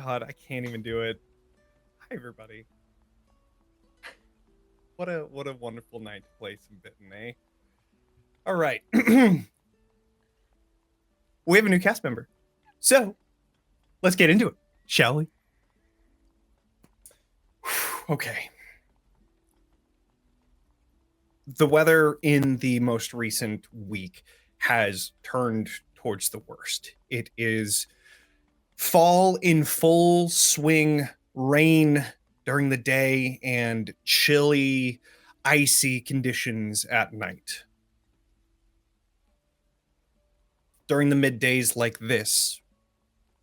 God, I can't even do it. Hi, everybody. What a wonderful night to play some Bitten, eh? All right. We have a new cast member. So, let's get into it, shall we? Okay. The weather in the most recent week has turned towards the worst. It is fall in full swing, rain during the day, and chilly, icy conditions at night. During the middays like this,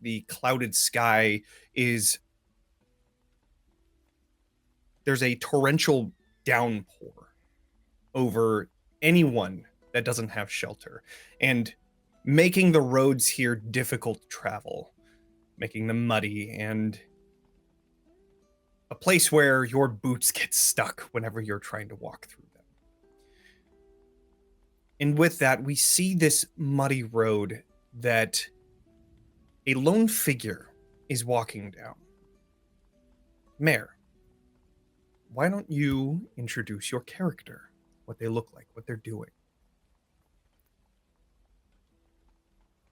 the clouded sky is there's a torrential downpour over anyone that doesn't have shelter, and making the roads here difficult to travel, making them muddy and a place where your boots get stuck whenever you're trying to walk through them. And with that, we see this muddy road that a lone figure is walking down. Mare, why don't you introduce your character, what they look like, what they're doing?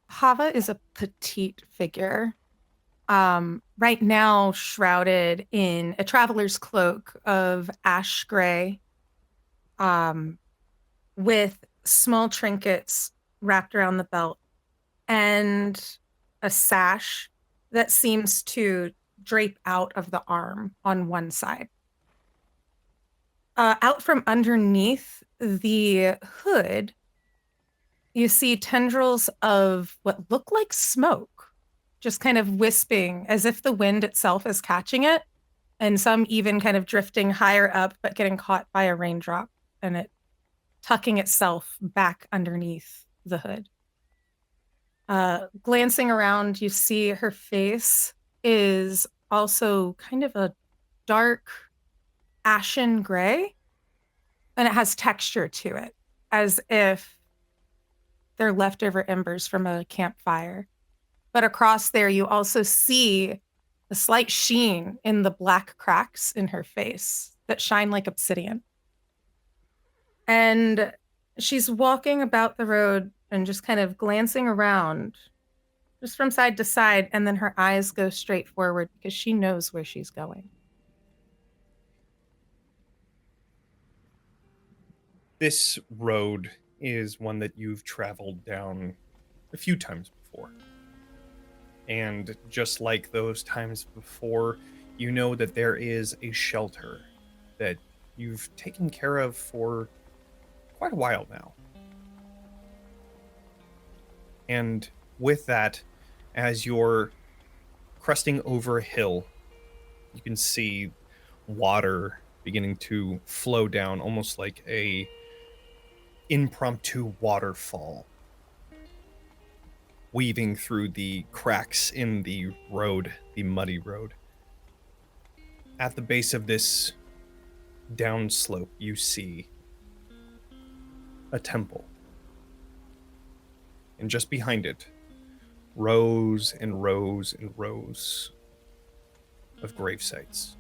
Hava is a petite figure, right now shrouded in a traveler's cloak of ash gray, with small trinkets wrapped around the belt and a sash that seems to drape out of the arm on one side. Out from underneath the hood, you see tendrils of what look like smoke just kind of wisping as if the wind itself is catching it, and some even kind of drifting higher up but getting caught by a raindrop and it tucking itself back underneath the hood. Glancing around, you see her face is also kind of a dark ashen gray, and it has texture to it, as if they're leftover embers from a campfire. But across there, you also see a slight sheen in the black cracks in her face that shine like obsidian. And she's walking about the road and just kind of glancing around, just from side to side, and then her eyes go straight forward because she knows where she's going. This road is one that you've traveled down a few times before. And just like those times before, you know that there is a shelter that you've taken care of for quite a while now. And with that, as you're cresting over a hill, you can see water beginning to flow down, almost like a impromptu waterfall, weaving through the cracks in the road, the muddy road. At the base of this downslope, you see a temple. And just behind it, rows and rows and rows of grave sites.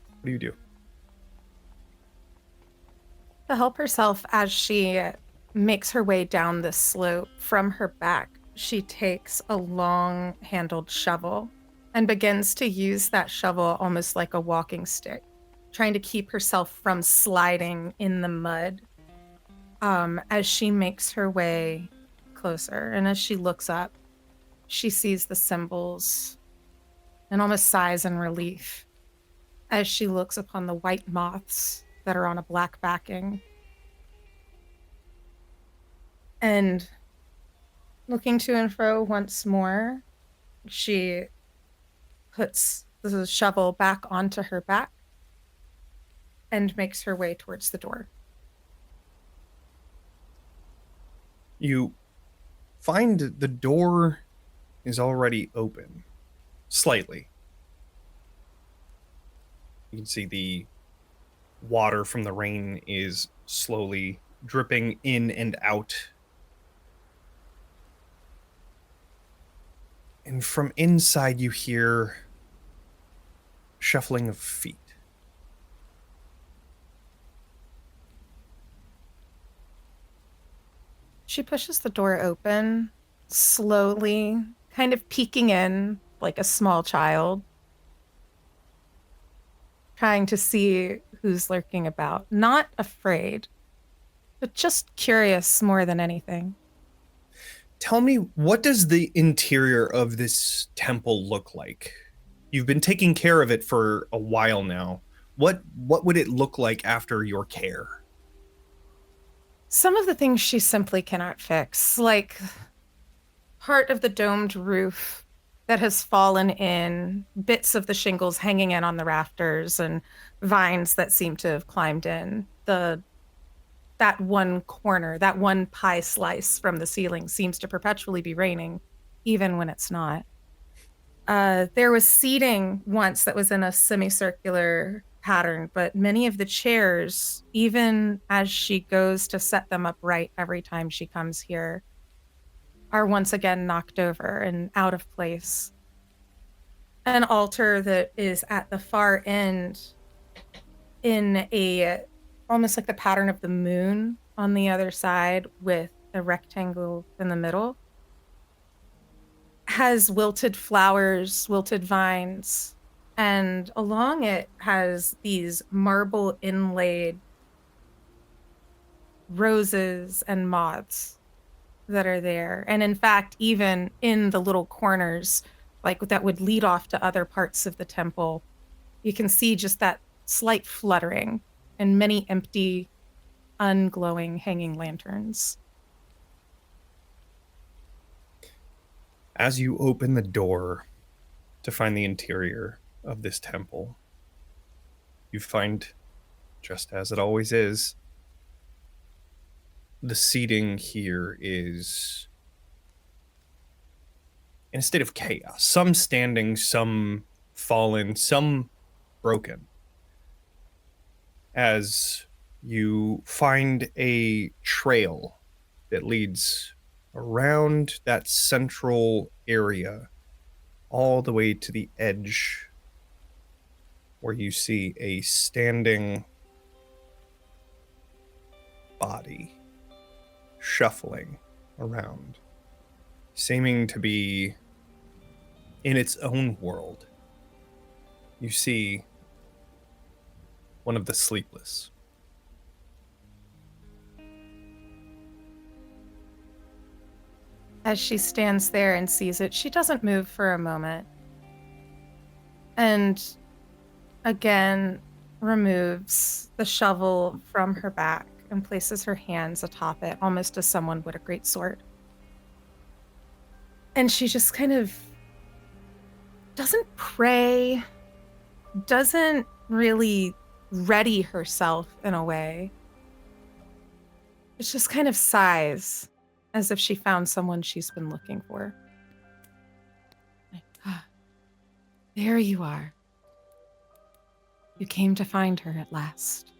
What do you do? To help herself as she makes her way down this slope, from her back, she takes a long-handled shovel and begins to use that shovel almost like a walking stick, trying to keep herself from sliding in the mud, as she makes her way closer. And as she looks up, she sees the symbols and almost sighs in relief as she looks upon the white moths that are on a black backing. And looking to and fro once more, she puts the shovel back onto her back and makes her way towards the door. You find the door is already open, slightly. You can see the water from the rain is slowly dripping in and out. And from inside, you hear shuffling of feet. She pushes the door open, slowly, kind of peeking in like a small child, trying to see who's lurking about. Not afraid, but just curious more than anything. Tell me, what does the interior of this temple look like? You've been taking care of it for a while now. What would it look like after your care? Some of the things she simply cannot fix, like part of the domed roof that has fallen in, bits of the shingles hanging in on the rafters, and vines that seem to have climbed in. That one corner, that one pie slice from the ceiling seems to perpetually be raining, even when it's not. There was seating once that was in a semicircular pattern, but many of the chairs, even as she goes to set them up right every time she comes here, are once again knocked over and out of place. An altar that is at the far end in a almost like the pattern of the moon on the other side with a rectangle in the middle has wilted flowers, wilted vines, and along it has these marble inlaid roses and moths that are there. And in fact, even in the little corners, like that would lead off to other parts of the temple, you can see just that slight fluttering and many empty, unglowing hanging lanterns. As you open the door to find the interior of this temple, you find, just as it always is, the seating here is in a state of chaos. Some standing, some fallen, some broken. As you find a trail that leads around that central area all the way to the edge where you see a standing body shuffling around, seeming to be in its own world. You see one of the sleepless. As she stands there and sees it, she doesn't move for a moment. And again, removes the shovel from her back and places her hands atop it, almost as someone would a great sword. And she just kind of doesn't pray, doesn't really ready herself in a way. It just kind of sighs as if she found someone she's been looking for. Like, ah, there you are. You came to find her at last.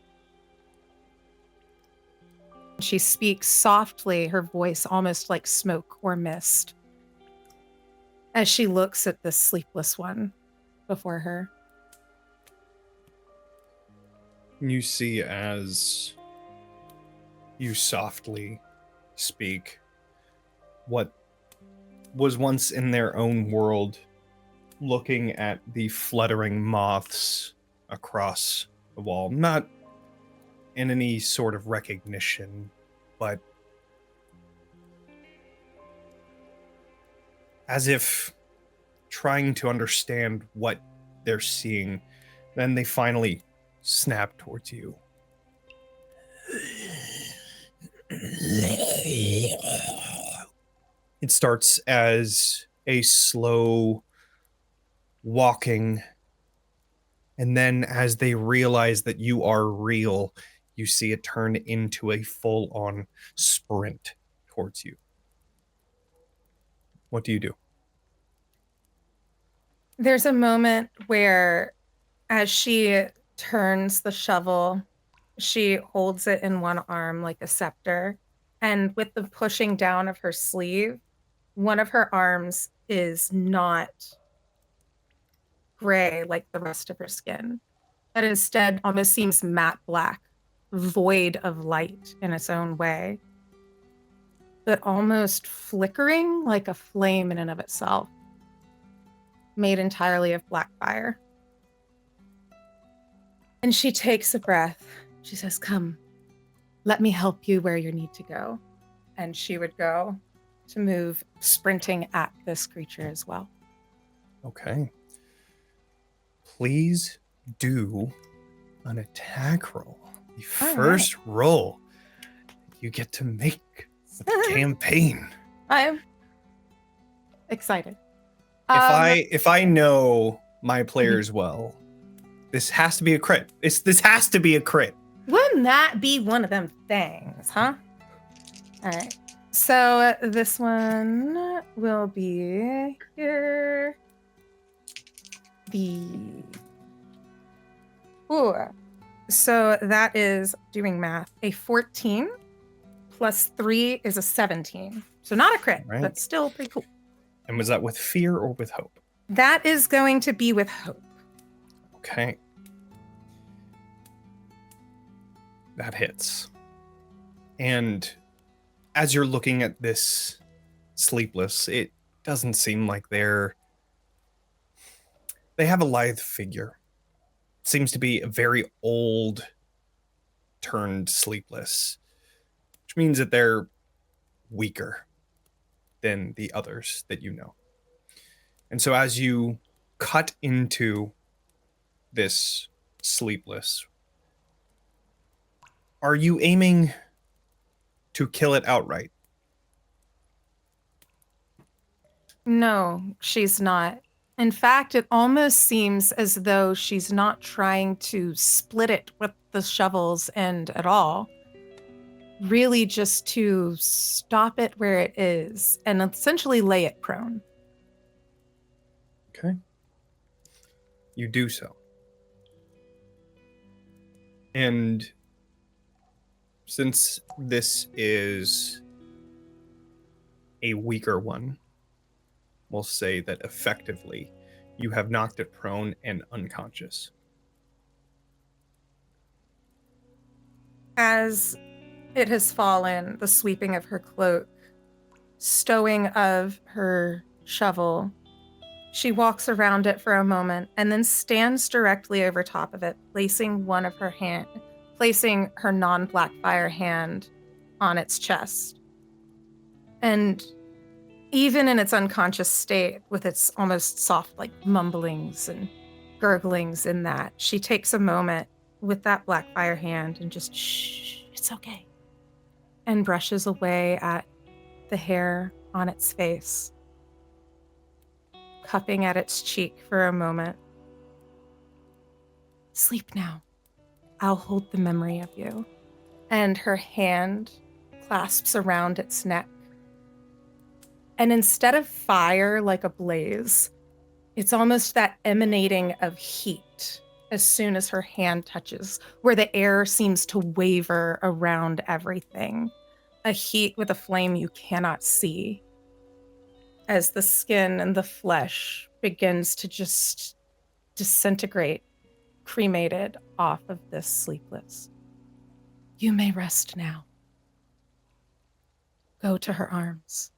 She speaks softly, her voice almost like smoke or mist, as she looks at this sleepless one before her. You see, as you softly speak, what was once in their own world, looking at the fluttering moths across the wall, not in any sort of recognition, but as if trying to understand what they're seeing. Then they finally snap towards you. It starts as a slow walking, and then as they realize that you are real, you see it turn into a full-on sprint towards you. What do you do? There's a moment where, as she turns the shovel, she holds it in one arm like a scepter, and with the pushing down of her sleeve, One of her arms is not gray like the rest of her skin, but instead almost seems matte black, void of light in its own way, but almost flickering like a flame in and of itself, made entirely of black fire. And she takes a breath. She says, "Come, let me help you where you need to go." And she would go to move, sprinting at this creature as well. Okay. Please do an attack roll. The first roll you get to make for the campaign. I'm excited. If I know my players well, this has to be a crit. This has to be a crit. Wouldn't that be one of them things, huh? All right. So this one will be here. So that is, doing math, a 14 plus 3 is a 17. So not a crit, Right. but still pretty cool. And was that with fear or with hope? That is going to be with hope. Okay. That hits. And as you're looking at this sleepless, it doesn't seem like they have a lithe figure. Seems to be a very old turned sleepless, which means that they're weaker than the others that you know. And so as you cut into this sleepless, are you aiming to kill it outright? No, she's not. In fact, it almost seems as though she's not trying to split it with the shovel's end at all. Really just to stop it where it is and essentially lay it prone. Okay. You do so. And since this is a weaker one, we'll say that effectively you have knocked it prone and unconscious. As it has fallen, the sweeping of her cloak, stowing of her shovel, she walks around it for a moment and then stands directly over top of it, placing her non-black fire hand on its chest. And even in its unconscious state, with its almost soft like mumblings and gurglings in that, she takes a moment with that black fire hand and just, shh, it's okay. And brushes away at the hair on its face, cupping at its cheek for a moment. Sleep now. I'll hold the memory of you. And her hand clasps around its neck. And instead of fire like a blaze, it's almost that emanating of heat as soon as her hand touches, where the air seems to waver around everything. A heat with a flame you cannot see, as the skin and the flesh begins to just disintegrate, cremated off of this sleepless. You may rest now. Go to her arms.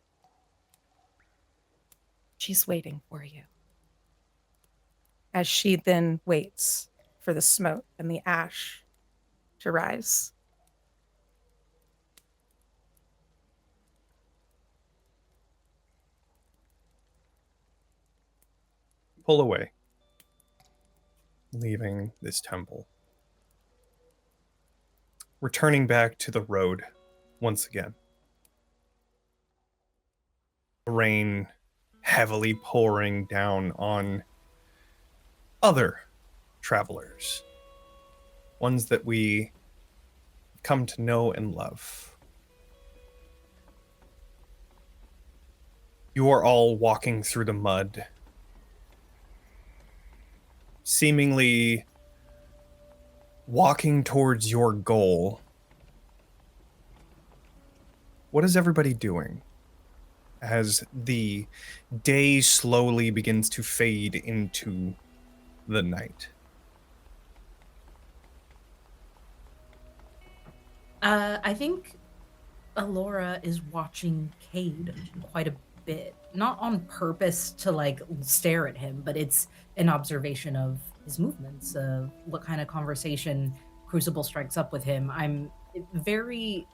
She's waiting for you. As she then waits for the smoke and the ash to rise. Pull away, leaving this temple. Returning back to the road once again. The rain heavily pouring down on other travelers, ones that we come to know and love. You are all walking through the mud, seemingly walking towards your goal. What is everybody doing? as the day slowly begins to fade into the night. I think Ilora is watching Kade quite a bit. Not on purpose to like stare at him, but it's an observation of his movements, of what kind of conversation Crucible strikes up with him. I'm very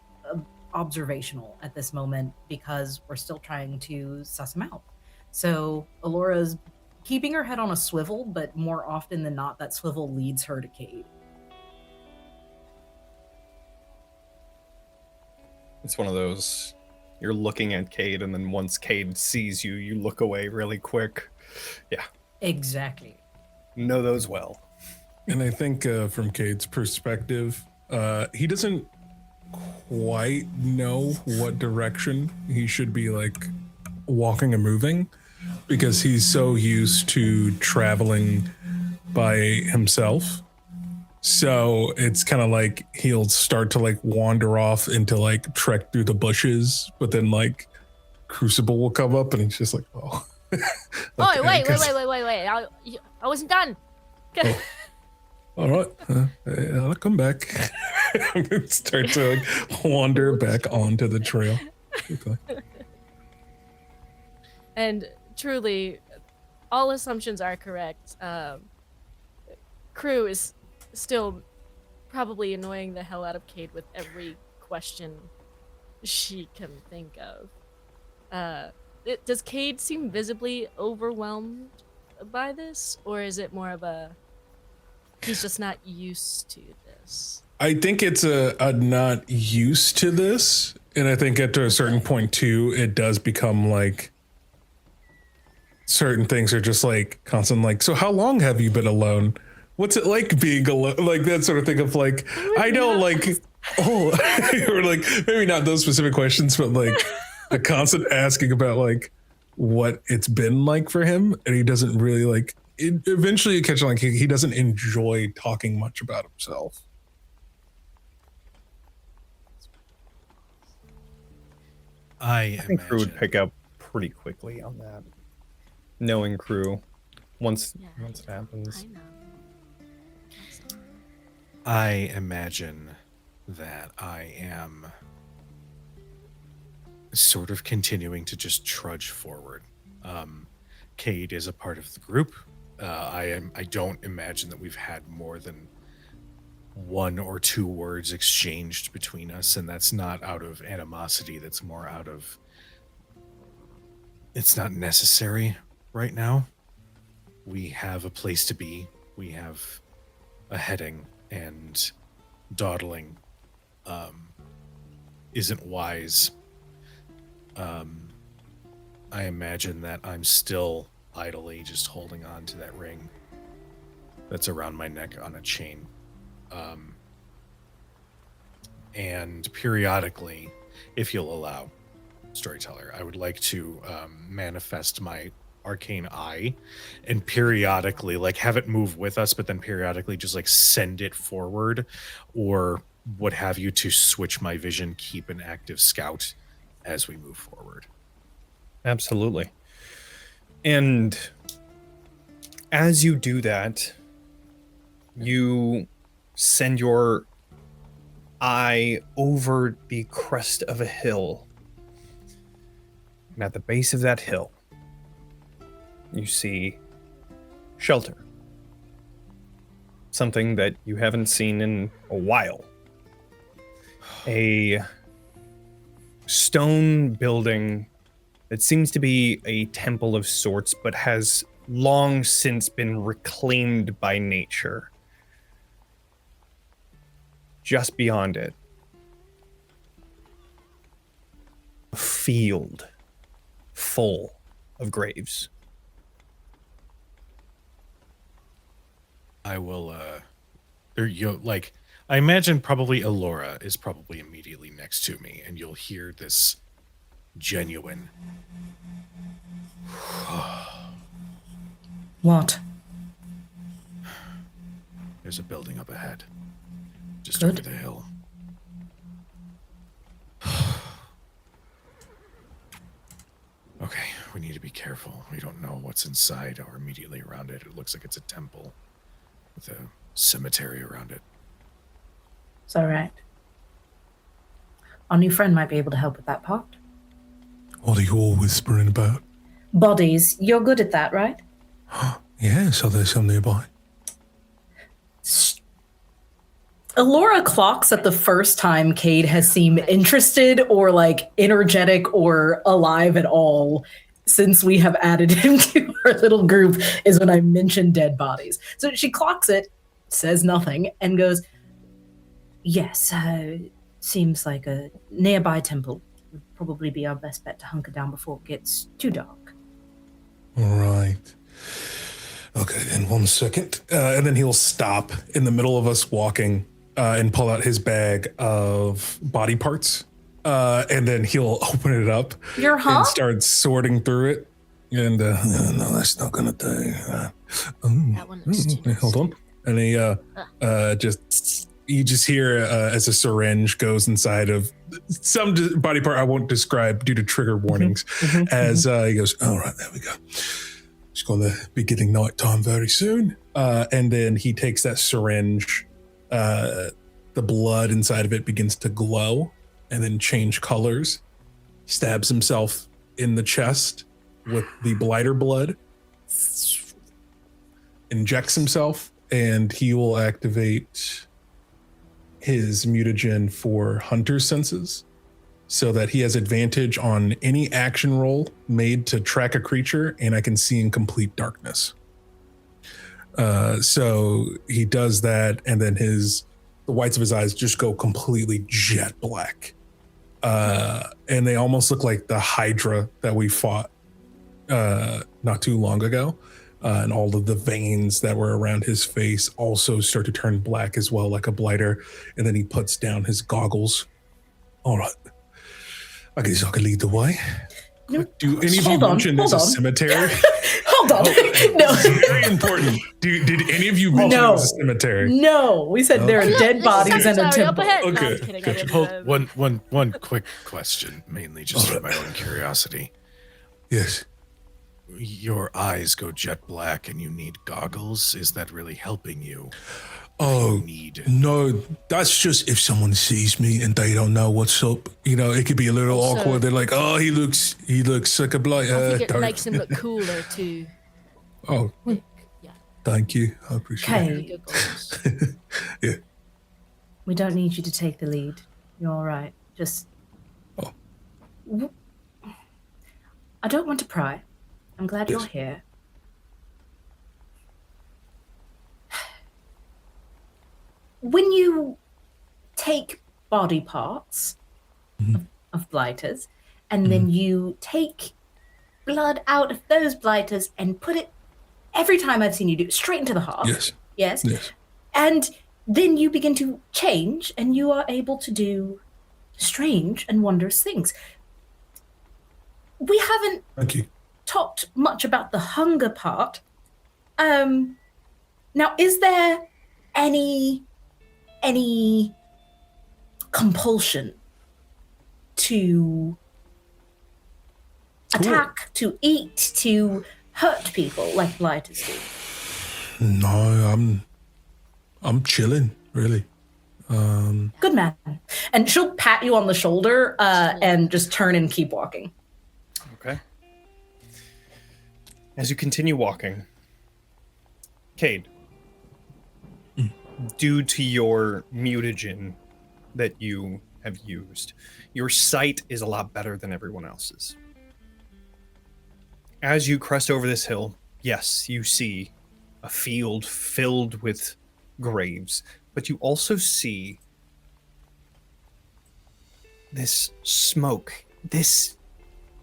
observational at this moment because we're still trying to suss him out. So Alora's keeping her head on a swivel, but more often than not, that swivel leads her to Kade. It's one of those, you're looking at Kade, and then once Kade sees you, you look away really quick. Yeah. Exactly. Know those well. And I think from Kade's perspective, he doesn't quite know what direction he should be like walking and moving because he's so used to traveling by himself. So it's kind of like he'll start to like wander off into like trek through the bushes, but then like Crucible will come up and he's just like, oh. Oh, wait. I wasn't done. Oh. All right, I'll come back. Start to like wander back onto the trail. Okay. And truly, all assumptions are correct. Crew is still probably annoying the hell out of Kade with every question she can think of. Does Kade seem visibly overwhelmed by this, or is it more of a he's just not used to this? I think it's a not used to this, and I think at a certain point too, it does become like certain things are just like constant. Like, so how long have you been alone? What's it like being alone? Like that sort of thing of like, I know, like, oh, or like maybe not those specific questions, but like the constant asking about like what it's been like for him, and he doesn't really like. Eventually, you catch on like he doesn't enjoy talking much about himself. I think Crew would pick up pretty quickly on that. Knowing Crew, once it happens. I imagine that I am sort of continuing to just trudge forward. Kade is a part of the group. I don't imagine that we've had more than 1 or 2 words exchanged between us, and that's not out of animosity. That's more out of it's not necessary right now. We have a place to be. We have a heading, and dawdling isn't wise. I imagine that I'm still idly just holding on to that ring that's around my neck on a chain. And periodically, if you'll allow, storyteller, I would like to manifest my arcane eye and periodically like have it move with us, but then periodically just like send it forward or what have you to switch my vision, keep an active scout as we move forward. Absolutely. And as you do that, you send your eye over the crest of a hill. And at the base of that hill, you see shelter. Something that you haven't seen in a while. A stone building that seems to be a temple of sorts, but has long since been reclaimed by nature. Just beyond it, a field full of graves. I will, I imagine probably Ilora is probably immediately next to me, and you'll hear this genuine. What? There's a building up ahead. Just Good. over the hill. We need to be careful. We don't know what's inside or immediately around it. It looks like it's a temple with a cemetery around it. Is that right? Our new friend might be able to help with that part. What are you all whispering about? Bodies. You're good at that, right? Yeah, so there's some nearby. Ilora clocks at the first time Kade has seemed interested or like energetic or alive at all since we have added him to our little group is when I mentioned dead bodies. So she clocks it, says nothing, and goes, yes, seems like a nearby temple would probably be our best bet to hunker down before it gets too dark. All right. Okay, then 1 second. And then he'll stop in the middle of us walking and pull out his bag of body parts. And then he'll open it up and start sorting through it. And no, that's not gonna do. That one looks too nice. Hold on. And he you just hear as a syringe goes inside of some body part I won't describe due to trigger warnings. As he goes, all right, there we go. It's going to be getting nighttime very soon. And then he takes that syringe. The blood inside of it begins to glow and then change colors. Stabs himself in the chest with the blighter blood. Injects himself, and he will activate his mutagen for hunter senses so that he has advantage on any action roll made to track a creature, and I can see in complete darkness. So he does that, and then the whites of his eyes just go completely jet black. And they almost look like the Hydra that we fought not too long ago. And all of the veins that were around his face also start to turn black as well, like a blighter. And then he puts down his goggles. All right. I guess I can lead the way. No, Do any of you mention there's a cemetery? Hold on. No. Very important. Did any of you mention there's a cemetery? No. We said there are dead bodies in a temple. Okay. No, Okay, I'm kidding. gotcha. One quick question, mainly just for my own curiosity. Yes. Your eyes go jet black and you need goggles. Is that really helping you? Oh, no, that's just if someone sees me and they don't know what's up. You know, it could be a little Also, awkward. They're like, oh, he looks like a blight. I think it makes him look cooler too. Oh, Yeah. thank you. I appreciate it. Okay. Yeah. We don't need you to take the lead. You're all right. Just. Oh. I don't want to pry. I'm glad Yes. you're here. When you take body parts of blighters, and then you take blood out of those blighters and put it, every time I've seen you do it, straight into the heart. Yes. Yes. Yes. And then you begin to change, and you are able to do strange and wondrous things. We haven't Thank you. talked much about the hunger part. Now, is there any compulsion to attack, to eat, to hurt people like blighters do? No, I'm chilling, really. Good man. And she'll pat you on the shoulder and just turn and keep walking. Okay. As you continue walking, Kade, due to your mutagen that you have used, your sight is a lot better than everyone else's. As you crest over this hill, yes, you see a field filled with graves, but you also see this smoke, this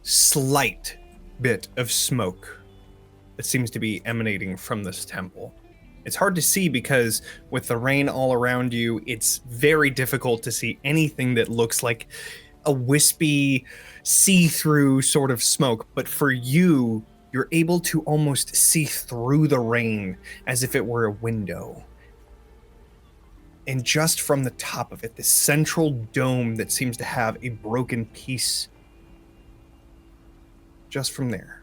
slight bit of smoke that seems to be emanating from this temple. It's hard to see because with the rain all around you, it's very difficult to see anything that looks like a wispy, see-through sort of smoke. But for you, you're able to almost see through the rain as if it were a window. And just from the top of it, this central dome that seems to have a broken piece just from there,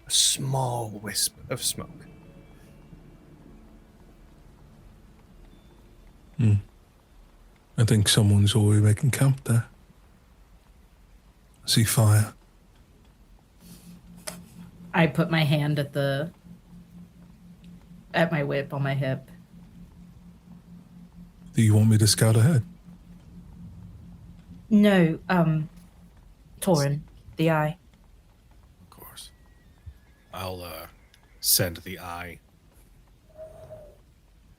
a small wisp of smoke. I think someone's already making camp there. I see fire. I put my hand at my whip on my hip. Do you want me to scout ahead? No, Torin, the eye. Of course. I'll send the eye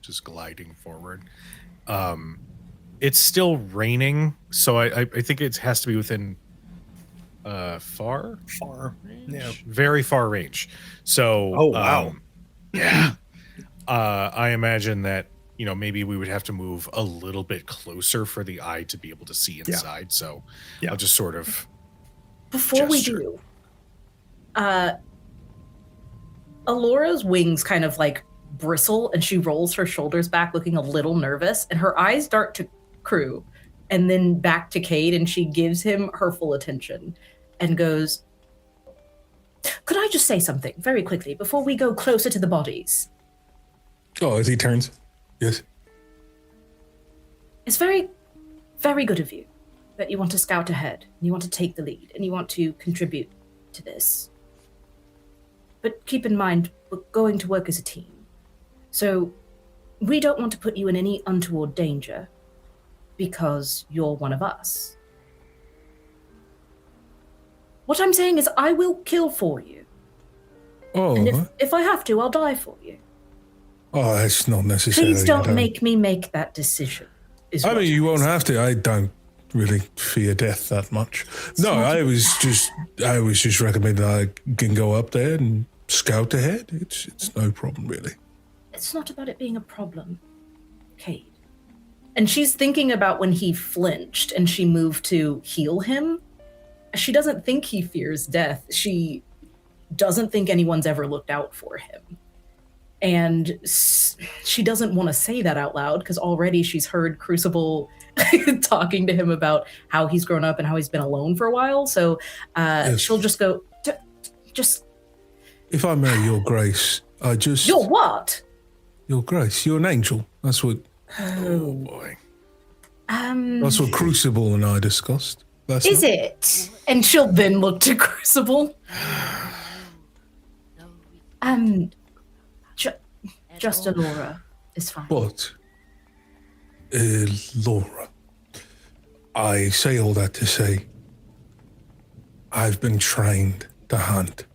just gliding forward. It's still raining, so I think it has to be within far range? Yeah. Very far range. So Oh, wow. Yeah. I imagine that, you know, maybe we would have to move a little bit closer for the eye to be able to see inside. So Yeah. I'll just sort of Before gesture. we do, Elora's wings kind of like bristle and she rolls her shoulders back looking a little nervous and her eyes dart to Crew and then back to Kade and she gives him her full attention and goes, could I just say something very quickly before we go closer to the bodies? Oh, as he turns. Yes. It's very, very good of you that you want to scout ahead and you want to take the lead and you want to contribute to this. But keep in mind, we're going to work as a team. So we don't want to put you in any untoward danger because you're one of us. What I'm saying is I will kill for you. Oh, And if I have to, I'll die for you. oh, that's not necessary. Please don't make me make that decision. I mean, you won't have to. I don't really fear death that much. No, I was just recommending I can go up there and scout ahead. It's no problem, really. It's not about it being a problem, Kade. And she's thinking about when he flinched and she moved to heal him. She doesn't think he fears death. She doesn't think anyone's ever looked out for him. And she doesn't want to say that out loud because already she's heard Crucible talking to him about how he's grown up and how he's been alone for a while. So Yes. she'll just go, just... If I may, Your Grace, I just... You're what? Your Grace, you're an angel. That's what Oh boy. that's what Crucible and I discussed. Is it? And she'll then look to Crucible. Just Ilora is fine. But, Laura, I say all that to say, I've been trained to hunt.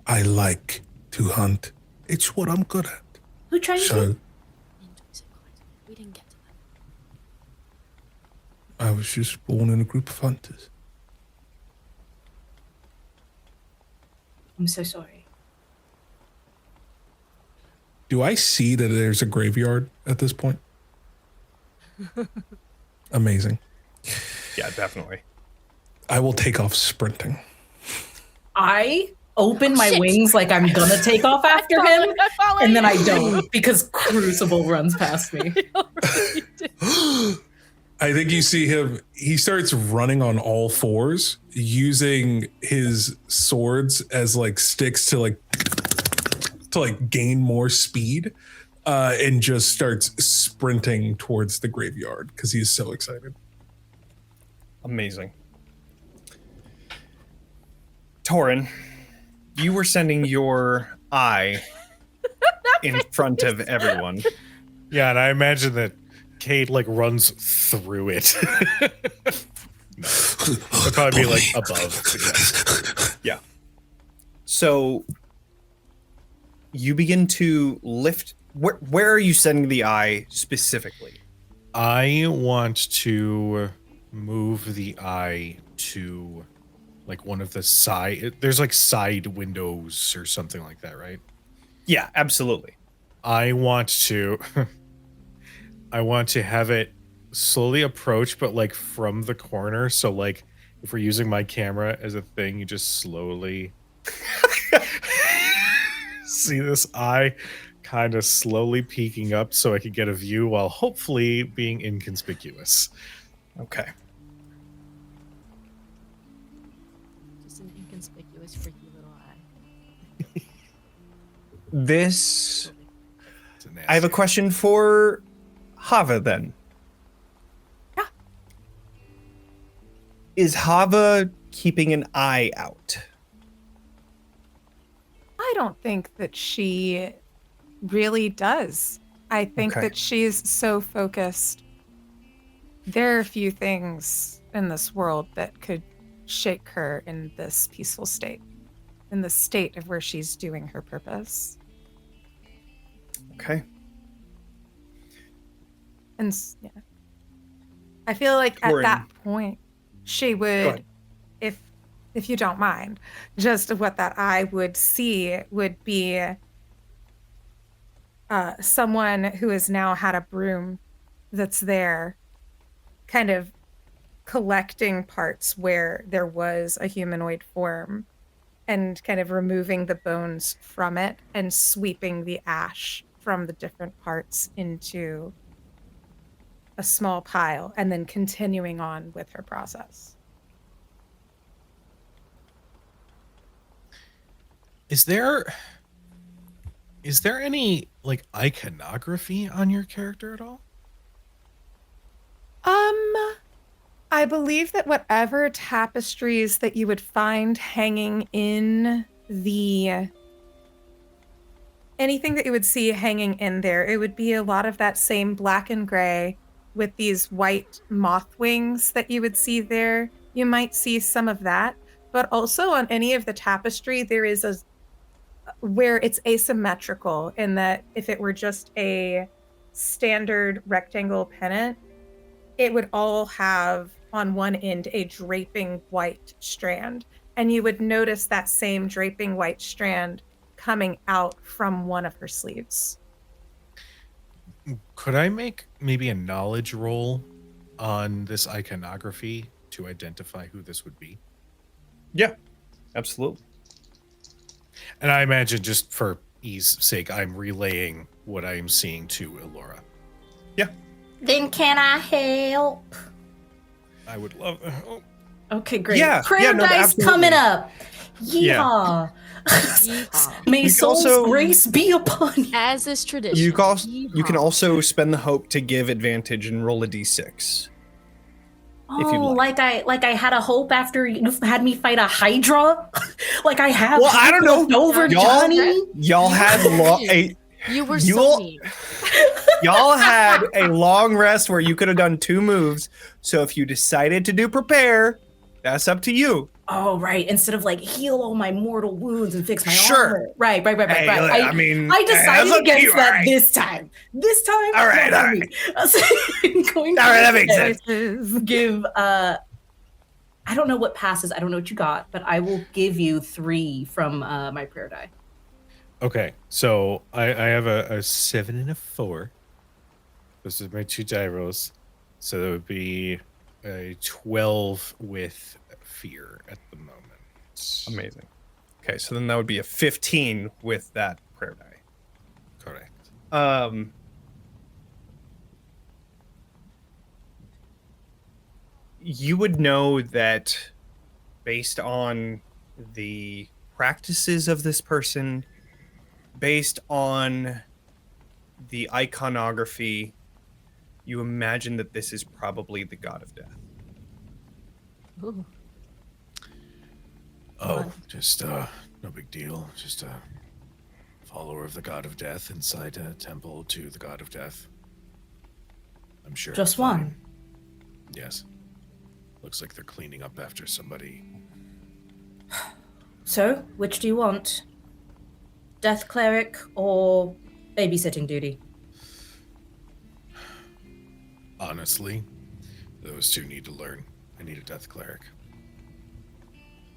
I like to hunt. It's what I'm good at. Who trained So, you? We didn't get to that. I was just born in a group of hunters. I'm so sorry. Do I see that there's a graveyard at this point? Amazing. Yeah, definitely. I will take off sprinting. I open my Shit. wings like I'm gonna take off after him, follow and then I you. don't because Crucible runs past me. I think you see him, he starts running on all fours, using his swords as like sticks to gain more speed, and just starts sprinting towards the graveyard because he's so excited. Amazing. Torin, you were sending your eye in front of everyone. Yeah, and I imagine that Kade like runs through it. No. It'd probably be like above. But yeah. Yeah. So you begin to lift. Where are you sending the eye specifically? I want to move the eye to like one of the side. There's like side windows or something like that, right? Yeah, absolutely. I want to have it slowly approach, but like from the corner. So like if we're using my camera as a thing, you just slowly see this eye kind of slowly peeking up so I could get a view while hopefully being inconspicuous. Okay. Just an inconspicuous freaky This. It's a I have a nasty- question for Hava then. Yeah. Is Hava keeping an eye out? I don't think that she really does. I think Okay. that she's so focused. There are few things in this world that could shake her in this peaceful state, in the state of where she's doing her purpose. Okay. And yeah, I feel like at Torin. that point, she Go would, ahead. if you don't mind, just what that eye would see would be someone who has now had a broom that's there, kind of collecting parts where there was a humanoid form and kind of removing the bones from it and sweeping the ash from the different parts into a small pile and then continuing on with her process. Is there any like iconography on your character at all? I believe that whatever tapestries that you would find hanging in the anything that you would see hanging in there, it would be a lot of that same black and gray with these white moth wings that you would see there. You might see some of that, but also on any of the tapestry, there is a where it's asymmetrical in that if it were just a standard rectangle pennant, it would all have on one end a draping white strand. And you would notice that same draping white strand coming out from one of her sleeves. Could I make maybe a knowledge roll on this iconography to identify who this would be? Yeah, absolutely. And I imagine just for ease sake, I'm relaying what I'm seeing to Ilora. Then can I help? I would love. Oh, Okay, great. Yeah, Prayer no, dice absolutely. coming up. Yeah. Yeehaw. Yeehaw. May You can soul's also- grace be upon you. As is tradition. You can Yeehaw. also spend the hope to give advantage and roll a d6. Oh, if you'd like. like I had a hope after you had me fight a Hydra? Like I have Well, I don't know. hope over Y'all- Johnny? Y'all had You were you so all- mean. y'all had a long rest where you could have done 2 moves. So if you decided to do prepare, that's up to you. Oh, right. Instead of like heal all my mortal wounds and fix my Sure. armor. Right. Hey, I mean, I decided that's up to against you, that alright. this time. This time, All right, not for all me. So I'm going to All right, that makes sense. give I don't know what passes. I don't know what you got, but I will give you 3 from my prayer die. okay, so I have a 7 and a 4. Those are my 2 die rolls. So that would be a 12 with fear at the moment. Amazing. Okay, so then that would be a 15 with that prayer die. Correct. You would know that based on the practices of this person, based on the iconography, you imagine that this is probably the god of death. Ooh. Oh, just no big deal. Just a follower of the god of death inside a temple to the god of death. I'm sure. Just it's fine. one. Yes. Looks like they're cleaning up after somebody. So, which do you want? Death cleric or babysitting duty? Honestly, those 2 need to learn. I need a death cleric.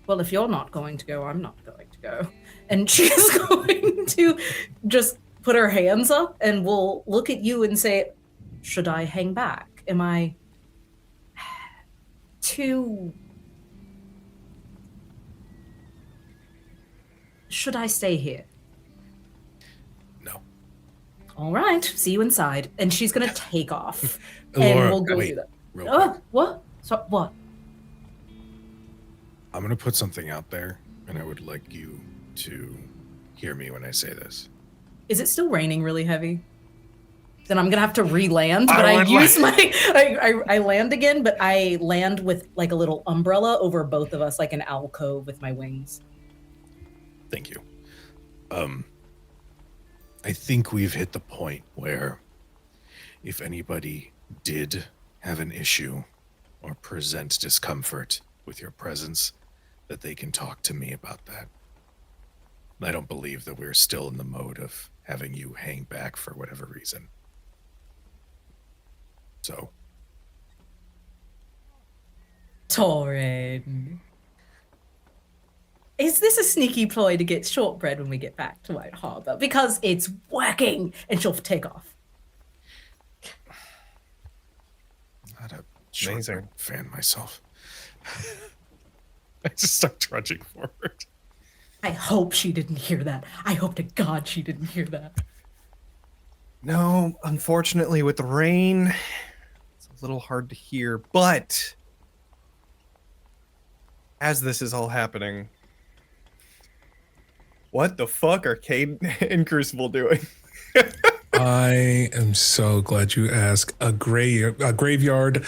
Well, if you're not going to go, I'm not going to go. And she's going to just put her hands up and will look at you and say, should I hang back? Am I too... Should I stay here? No. All right, see you inside. And she's going to take off. Ilora, and we'll go wait, through that. real Oh, quick. what? So, what? I'm gonna put something out there, and I would like you to hear me when I say this. Is it still raining really heavy? Then I'm gonna have to re-land, but I I would use I land again, but I land with like a little umbrella over both of us, like an alcove with my wings. Thank you. I think we've hit the point where if anybody did have an issue or present discomfort with your presence, that they can talk to me about that. I don't believe that we're still in the mode of having you hang back for whatever reason. So. Torin. Is this a sneaky ploy to get shortbread when we get back to White Harbor? Because it's working, and she'll take off. Not a Amazing. short fan myself. I just start trudging forward. I hope she didn't hear that. I hope to God she didn't hear that. No, unfortunately, with the rain, it's a little hard to hear. But as this is all happening, what the fuck are Kade and Crucible doing? I am so glad you asked. A graveyard,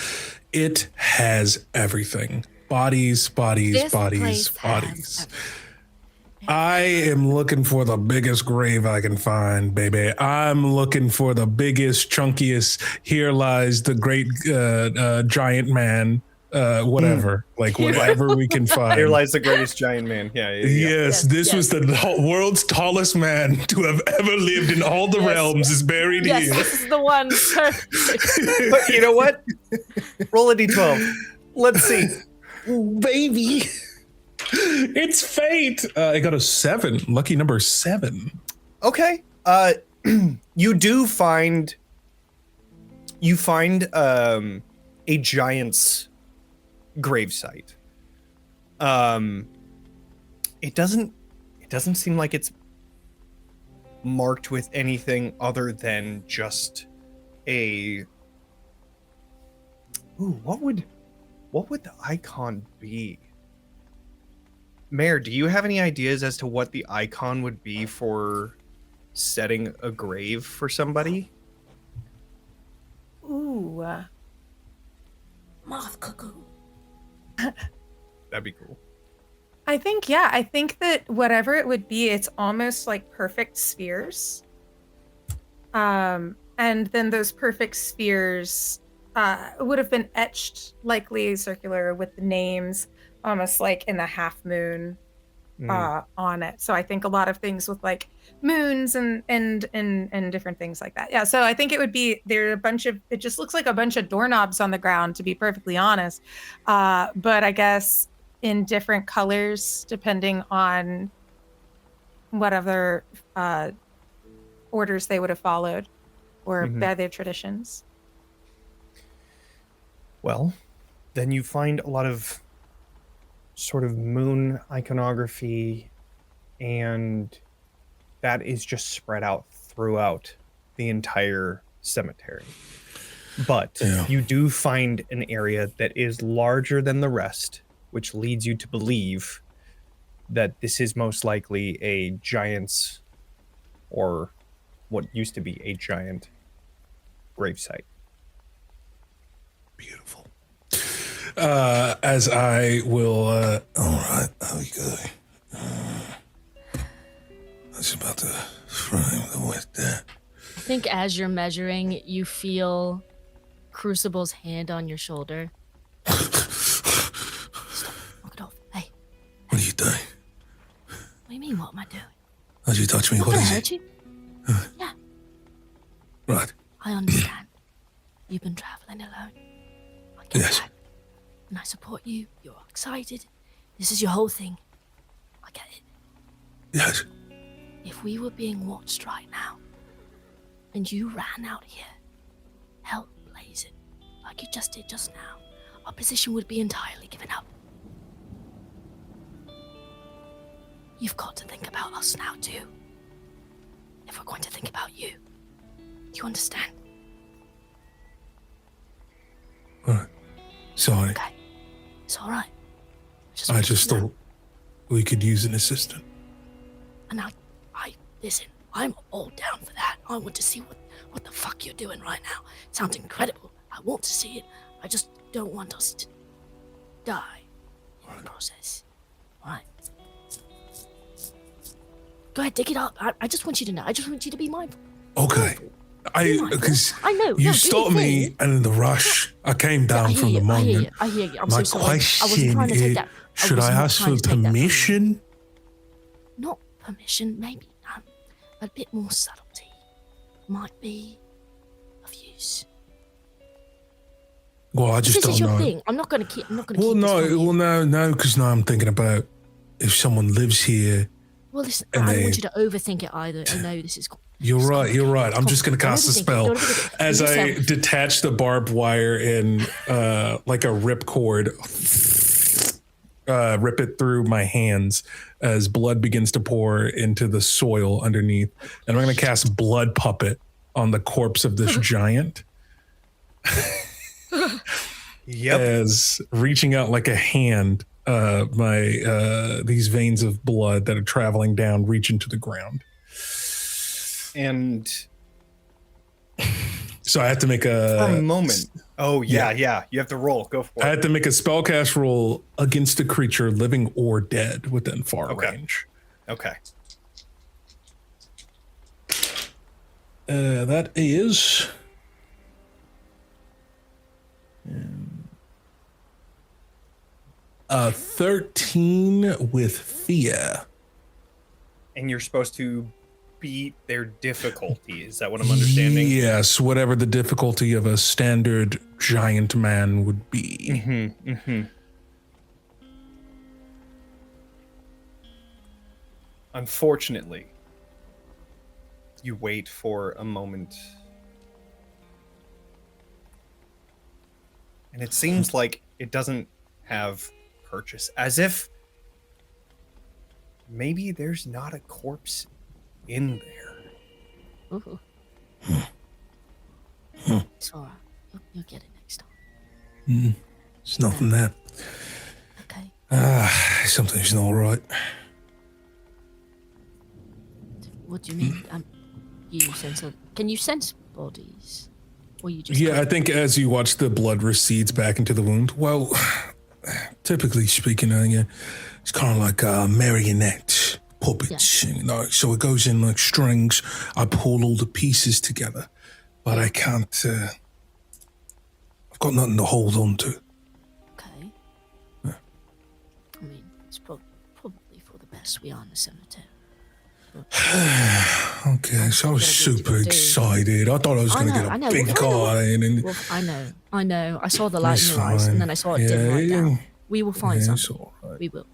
it has everything. Bodies, bodies, This bodies, place bodies. has I am looking for the biggest grave I can find, baby. I'm looking for the biggest, chunkiest. Here lies the great giant man. Whatever, like whatever we can find. Here lies the greatest giant man. Yeah. Yes, this was the world's tallest man to have ever lived in all the realms is buried Yes, here. this is the one. Perfect. But you know what? Roll a d12. Let's see. Baby, it's fate. I got a 7. Lucky number 7. Okay. You do find. You find a giant's gravesite. It doesn't seem like it's marked with anything other than just a. Ooh, what would the icon be? Mayor, do you have any ideas as to what the icon would be for setting a grave for somebody? Ooh. Moth cuckoo. That'd be cool. I think that whatever it would be, it's almost like perfect spheres. And then those perfect spheres would have been etched, likely circular, with the names almost like in a half moon on it. So I think a lot of things with like moons and different things like that. Yeah. So I think it would be it just looks like a bunch of doorknobs on the ground, to be perfectly honest. But I guess in different colors, depending on what other orders they would have followed or their traditions. Well, then you find a lot of sort of moon iconography, and that is just spread out throughout the entire cemetery. But you do find an area that is larger than the rest, which leads you to believe that this is most likely a giant's, or what used to be a giant, gravesite. Beautiful. As I will, all right, how we go? I was about to frame the with that. I think as you're measuring, you feel Crucible's hand on your shoulder. Stop. Knock it off. Hey. What are you doing? What do you mean, what am I doing? How'd you touch me? Not What gonna is hurt it? you. Yeah, Right. I understand. You've been traveling alone. I get Yes. that. And I support you. You're excited. This is your whole thing. I get it. Yes. If we were being watched right now, and you ran out here, hell blazing, like you just did just now, our position would be entirely given up. You've got to think about us now too. If we're going to think about you. Do you understand? All right. Sorry. Okay. It's all right. I just thought we could use an assistant. And I listen, I'm all down for that. I want to see what the fuck you're doing right now. It sounds incredible. I want to see it. I just don't want us to die in the process. All right. Go ahead, dig it up. I just want you to know. I just want you to be mindful. Okay. Because I know. you no, stopped me, and in the rush, I came down from the moment. I hear you. I'm My so sorry. I wasn't question trying to take is, that. should I ask for permission? Not permission, maybe a bit more subtlety might be of use. Well, I just This don't is your know. thing. I'm not going to keep. Well, this from you. no, because now I'm thinking about if someone lives here. Well, listen, and I don't they- want you to overthink it either. I know this is. You're right. I'm just going to cast a spell. As I Yourself. detach the barbed wire and like a ripcord, rip it through my hands as blood begins to pour into the soil underneath. And I'm going to cast Blood Puppet on the corpse of this giant. Yep. As reaching out like a hand, these veins of blood that are traveling down reach into the ground. And So I have to make for a moment. Oh, yeah. You have to roll. Go for I it. had to make a spellcast roll against a creature living or dead within far range. Okay. That is 13 with fear. And you're supposed to beat their difficulty. Is that what I'm understanding? Yes, whatever the difficulty of a standard giant man would be. Unfortunately, you wait for a moment. And it seems like it doesn't have purchase. As if maybe there's not a corpse in there. Ooh. It's all right. You'll get it next time. It's nothing there. Okay. Something's not right. What do you mean? You sense can you sense bodies? Or you just Yeah, I think as you watch the blood recedes back into the wound, well, typically speaking, it's kind of like marionette puppets, you know. So it goes in like strings. I pull all the pieces together, but I can't. I've got nothing to hold on to. Okay. Yeah. I mean, it's probably for the best. We are in the cemetery. Okay, so I was super excited. I thought I was going to get a big guy. And Well, I know. I saw the light in your eyes, and then I saw it dim right down. We will find something. All right. We will.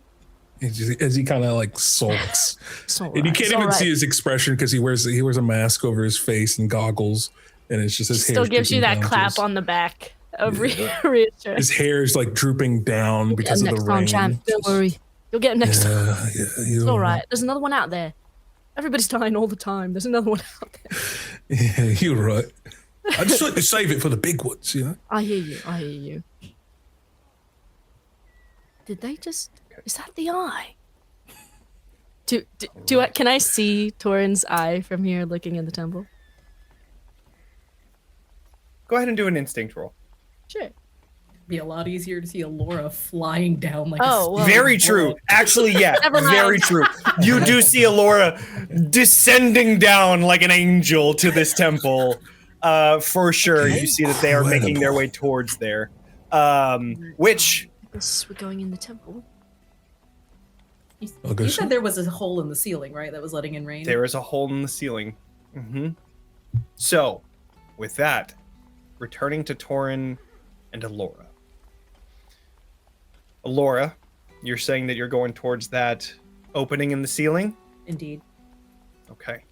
As he kind of like sulks, It's all and you right. can't It's even all right. see his expression because he wears a mask over his face and goggles, and it's just his hair. Still gives you that clap on the back of reassurance. His hair is like drooping down because of the next rain. time, champ. Don't worry. You'll get it next time. Yeah, It's all right. There's another one out there. Everybody's dying all the time. There's another one out there. Yeah, you're right. I just like to save it for the big ones, you know. I hear you. Did they just? Is that the eye? Can I see Torin's eye from here looking in the temple? Go ahead and do an instinct roll. Sure. Be a lot easier to see Ilora flying down like Oh, well, Very true. Actually, yeah, Never mind. very true. You do see Ilora descending down like an angel to this temple. For sure. You see that they are making their way towards there. Which I guess we're going in the temple. I'll go You see. said there was a hole in the ceiling, right? That was letting in rain. there is a hole in the ceiling. So, with that, returning to Torin and Ilora. Ilora, you're saying that you're going towards that opening in the ceiling? Indeed. Okay.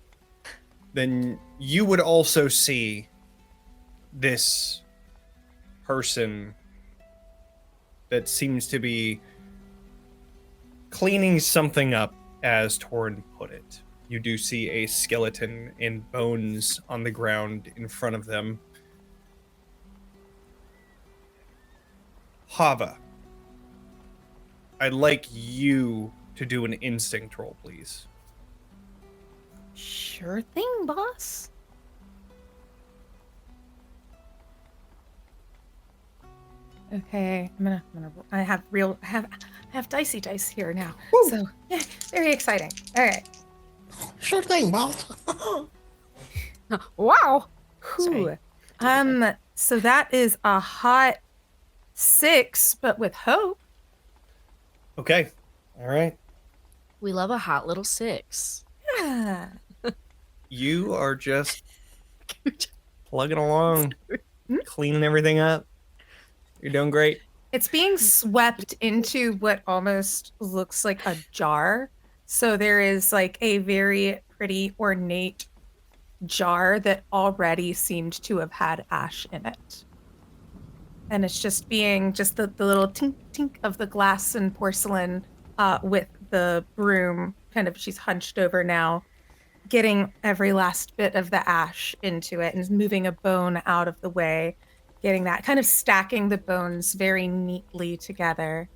Then you would also see this person that seems to be cleaning something up, as Torin put it. You do see a skeleton and bones on the ground in front of them. Hava, I'd like you to do an instinct roll, please. Sure thing, boss. Okay, I have dicey dice here now. Woo. So yeah, very exciting. All right. Sure thing, boss. Wow. Whew. So that is a hot 6, but with hope. Okay. All right. We love a hot little 6. Yeah. You are just plugging along, cleaning everything up. You're doing great. It's being swept into what almost looks like a jar. So there is like a very pretty ornate jar that already seemed to have had ash in it. And it's just being the little tink tink of the glass and porcelain with the broom kind of, she's hunched over now, getting every last bit of the ash into it and moving a bone out of the way, getting that, kind of stacking the bones very neatly together.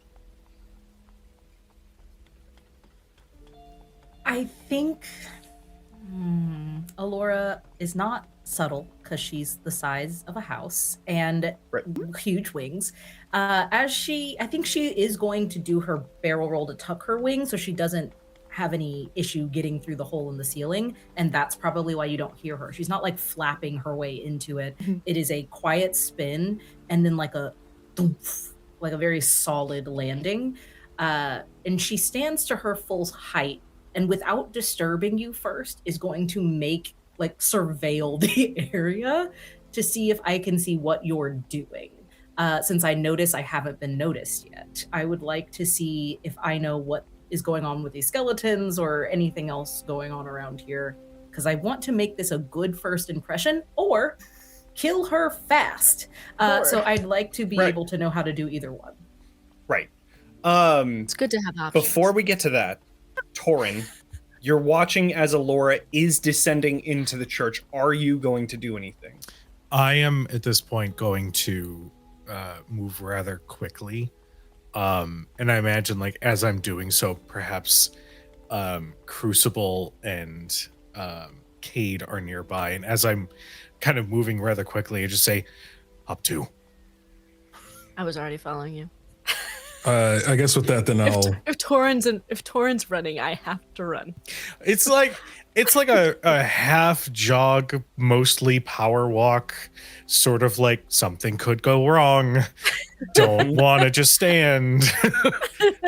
I think Ilora is not subtle because she's the size of a house and Right. huge wings. I think she is going to do her barrel roll to tuck her wings so she doesn't have any issue getting through the hole in the ceiling, and that's probably why you don't hear her. She's not like flapping her way into it. It is a quiet spin and then like a thoomph, like a very solid landing. And she stands to her full height and without disturbing you first is going to surveil the area to see if I can see what you're doing. Since I notice I haven't been noticed yet, I would like to see if I know what is going on with these skeletons or anything else going on around here, because I want to make this a good first impression or kill her fast. So I'd like to be Right. able to know how to do either one. Right. It's good to have options. Before we get to that, Torin, you're watching as Ilora is descending into the church. Are you going to do anything? I am at this point going to move rather quickly. And I imagine like as I'm doing so, perhaps Crucible and Kade are nearby. And as I'm kind of moving rather quickly, I just say, up 2. I was already following you. I guess with that, then I'll. If Torin's running, I have to run. It's like a half jog, mostly power walk, sort of like something could go wrong. Don't want to just stand.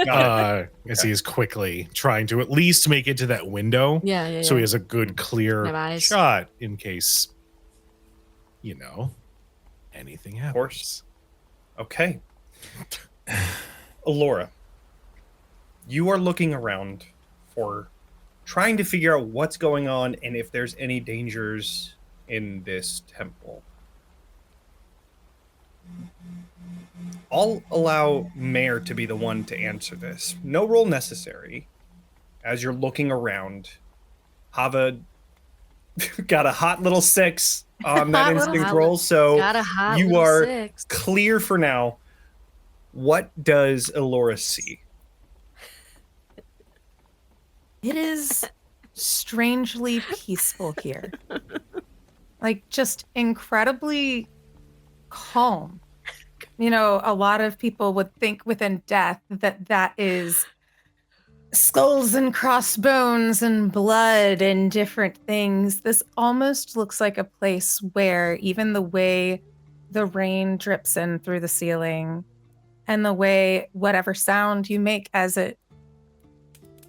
As he is quickly trying to at least make it to that window. Yeah. So he has a good clear Have eyes. shot in case, anything happens. Of course. Okay. Ilora, you are looking around for trying to figure out what's going on and if there's any dangers in this temple. I'll allow Mayor to be the one to answer this. No roll necessary. As you're looking around, Hava got a hot little 6 on that Hot little- instinct roll, so Got a hot you little are 6. clear for now. What does Ilora see? It is strangely peaceful here. Like, just incredibly calm. A lot of people would think within death that is skulls and crossbones and blood and different things. This almost looks like a place where even the way the rain drips in through the ceiling and the way whatever sound you make as it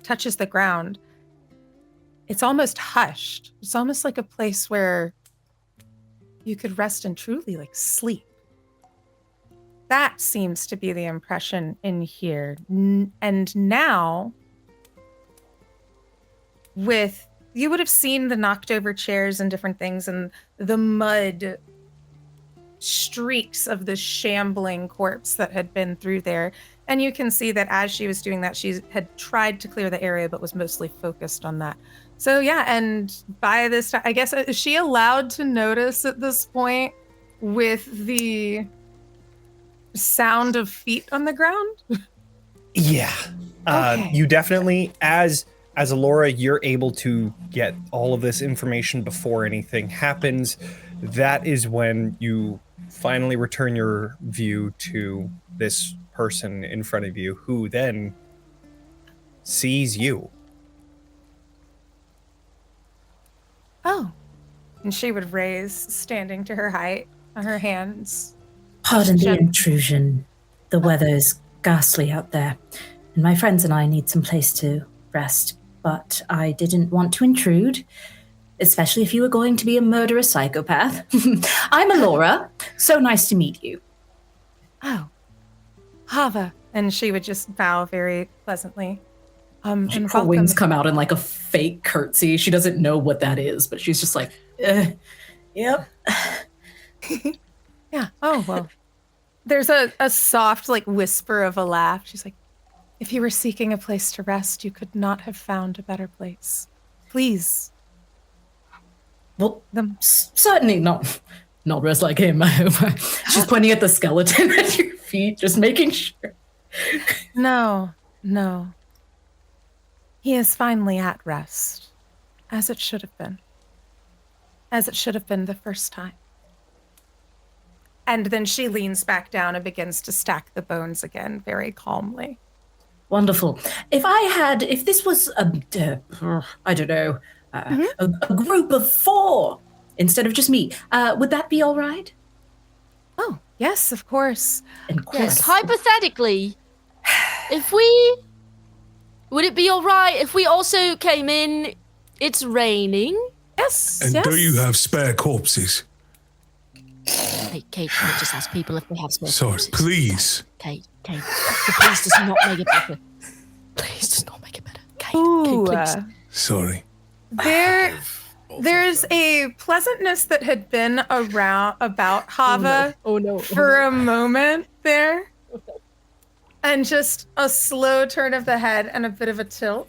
touches the ground, it's almost hushed. It's almost like a place where you could rest and truly sleep. That seems to be the impression in here. And now, you would have seen the knocked over chairs and different things and the mud streaks of the shambling corpse that had been through there. And you can see that as she was doing that, she had tried to clear the area, but was mostly focused on that. So yeah, and by this time, I guess, is she allowed to notice at this point with the sound of feet on the ground? Yeah. Okay. You definitely, as as Ilora, you're able to get all of this information before anything happens. That is when you finally return your view to this person in front of you, who then sees you. Oh. And she would raise, standing to her height, on her hands. Pardon the Jen- intrusion. The weather is ghastly out there, and my friends and I need some place to rest. But I didn't want to intrude, especially if you were going to be a murderous psychopath. I'm Ilora. So nice to meet you. Oh. Hava. And she would just bow very pleasantly. And Her welcome. wings come out in like a fake curtsy. She doesn't know what that is, but she's just like, yep. Yeah. Oh, well. There's a soft, like, whisper of a laugh. She's like, if you were seeking a place to rest, you could not have found a better place. Please. Well, The, certainly not rest like him, I hope. She's pointing at the skeleton at your feet, just making sure. no. He is finally at rest, as it should have been. As it should have been the first time. And then she leans back down and begins to stack the bones again, very calmly. Wonderful. If this was I don't know, a group of 4 instead of just me, would that be all right? Oh, yes, of course. Yes, hypothetically, would it be all right if we also came in? It's raining. Yes, And yes. do you have spare corpses? Hey, Kate, can I just ask people if they have spare Sorry, corpses? please. Kate, the please does not make it better. Please does not make it better. Kate, Ooh, please. Sorry. There's a pleasantness that had been around about Hava for a moment there. And just a slow turn of the head and a bit of a tilt.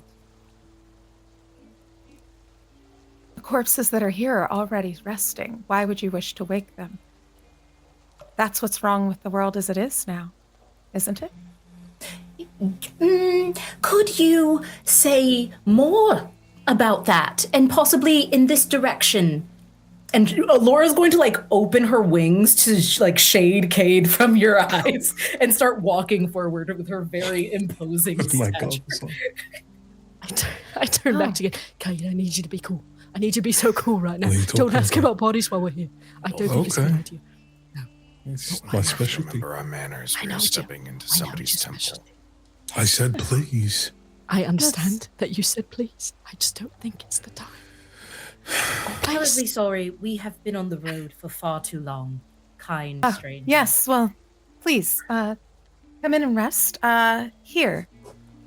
The corpses that are here are already resting. Why would you wish to wake them? That's what's wrong with the world as it is now, isn't it? Could you say more about that, and possibly in this direction? And Laura's going to like open her wings to like shade Kade from your eyes and start walking forward with her very imposing Oh my God. stature. I turn back to get Kate. I need you to be cool. I need you to be so cool right now. What are you Don't talking ask about? about bodies while we're here. I don't think it's a good Okay. idea. It's I my must specialty. remember our manners. I We know are you do. stepping into I know somebody's it's your temple. specialty. I said please. I understand that you said please. I just don't think it's the time. Terribly sorry. We have been on the road for far too long. Kind stranger. Yes, well, please, come in and rest. Here.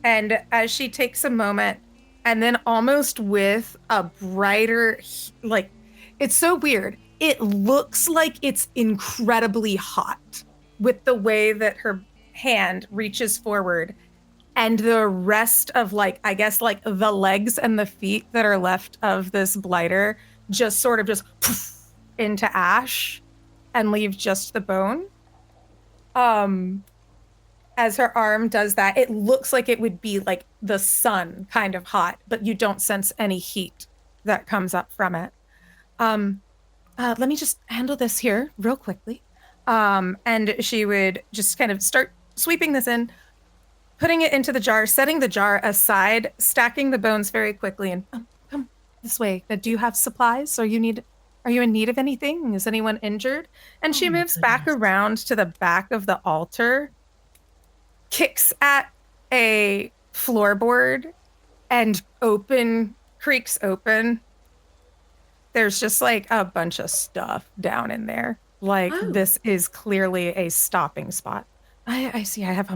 And as she takes a moment, and then almost with a brighter, like, it's so weird. It looks like it's incredibly hot with the way that her hand reaches forward. And the rest of, like, I guess, like, the legs and the feet that are left of this blighter just sort of just poof into ash and leave just the bone. As her arm does that, it looks like it would be like the sun kind of hot, but you don't sense any heat that comes up from it. Let me just handle this here real quickly. And she would just kind of start sweeping this in, putting it into the jar, setting the jar aside, stacking the bones very quickly, and come this way. Do you have supplies? Are you in need of anything? Is anyone injured? And she moves back around to the back of the altar, kicks at a floorboard, and creaks open. There's just like a bunch of stuff down in there. Like, this is clearly a stopping spot. I see. I have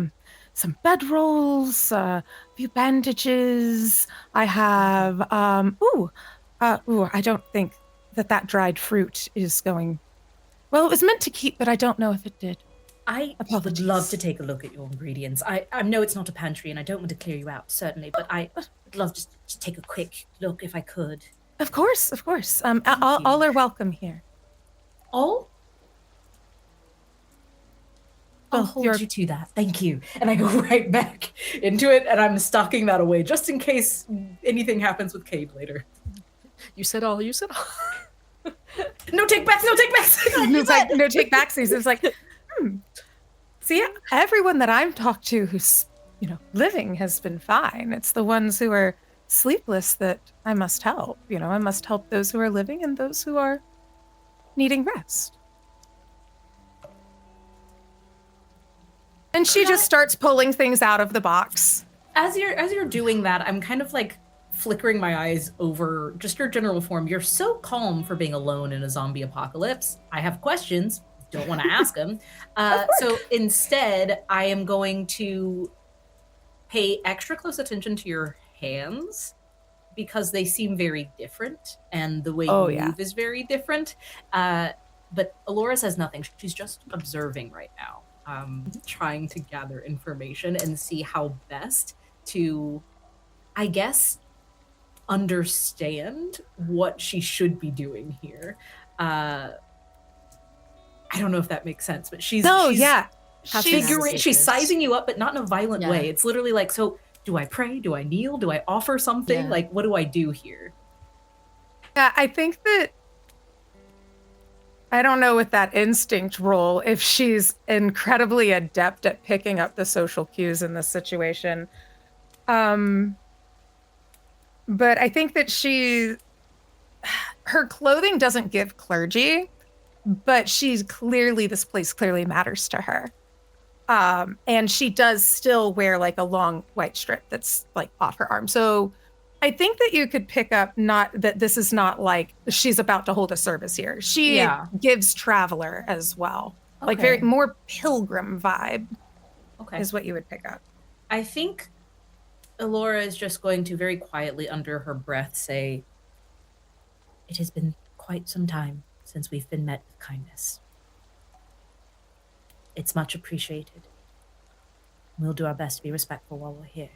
some bedrolls, a few bandages. I have I don't think that dried fruit is going. Well, it was meant to keep, but I don't know if it did. I would Apologies. love to take a look at your ingredients. I know it's not a pantry, and I don't want to clear you out, certainly, but I would love just to take a quick look if I could. Of course. All are welcome here. All? I'll Well, hold you're- you to that. Thank you. And I go right back into it, and I'm stocking that away just in case anything happens with Kade later. You said all. You said all. No take backs. No take backs. It's like no take backsies. It's like, see, everyone that I've talked to who's living has been fine. It's the ones who are sleepless that I must help. I must help those who are living and those who are needing rest. And she just starts pulling things out of the box. As you're doing that, I'm kind of like flickering my eyes over just your general form. You're so calm for being alone in a zombie apocalypse. I have questions. Don't want to ask them. So instead, I am going to pay extra close attention to your hands because they seem very different and the way you move is very different. But Ilora says nothing. She's just observing right now, trying to gather information and see how best to, I guess, understand what she should be doing here. I don't know if that makes sense, but she's she's sizing you up, but not in a violent way. It's literally like, so do I pray? Do I kneel? Do I offer something? Like, what do I do here? Yeah, I think that I don't know with that instinct role if she's incredibly adept at picking up the social cues in this situation. But I think that her clothing doesn't give clergy, but this place clearly matters to her. And she does still wear like a long white strip that's like off her arm. So I think that you could pick up that this is not like she's about to hold a service here. She gives traveler as well. Okay. Like very more pilgrim vibe is what you would pick up. I think Ilora is just going to very quietly under her breath say, "It has been quite some time since we've been met with kindness. It's much appreciated. We'll do our best to be respectful while we're here.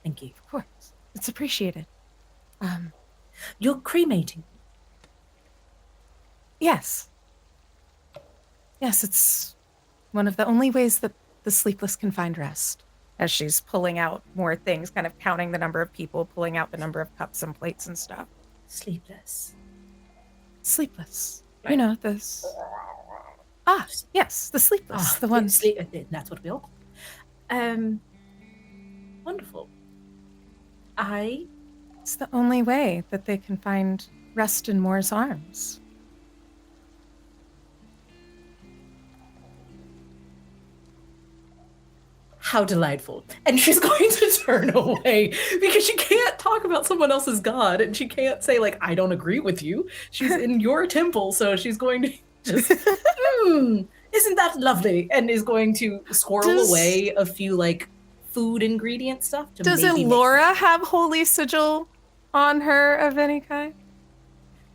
Thank you." Of course. It's appreciated. You're cremating? Yes. Yes, it's one of the only ways that the sleepless can find rest. As she's pulling out more things, kind of counting the number of people, pulling out the number of cups and plates and stuff. Sleepless. Sleepless. Right. This. Ah, yes, the sleepless. The one. That's what we all. Wonderful. It's the only way that they can find rest in Moore's arms. How delightful. And she's going to turn away because she can't talk about someone else's god and she can't say, like, I don't agree with you. She's in your temple, so she's going to just, isn't that lovely? And is going to squirrel away a few, like, food ingredient stuff. Does Ilora have holy sigil on her of any kind?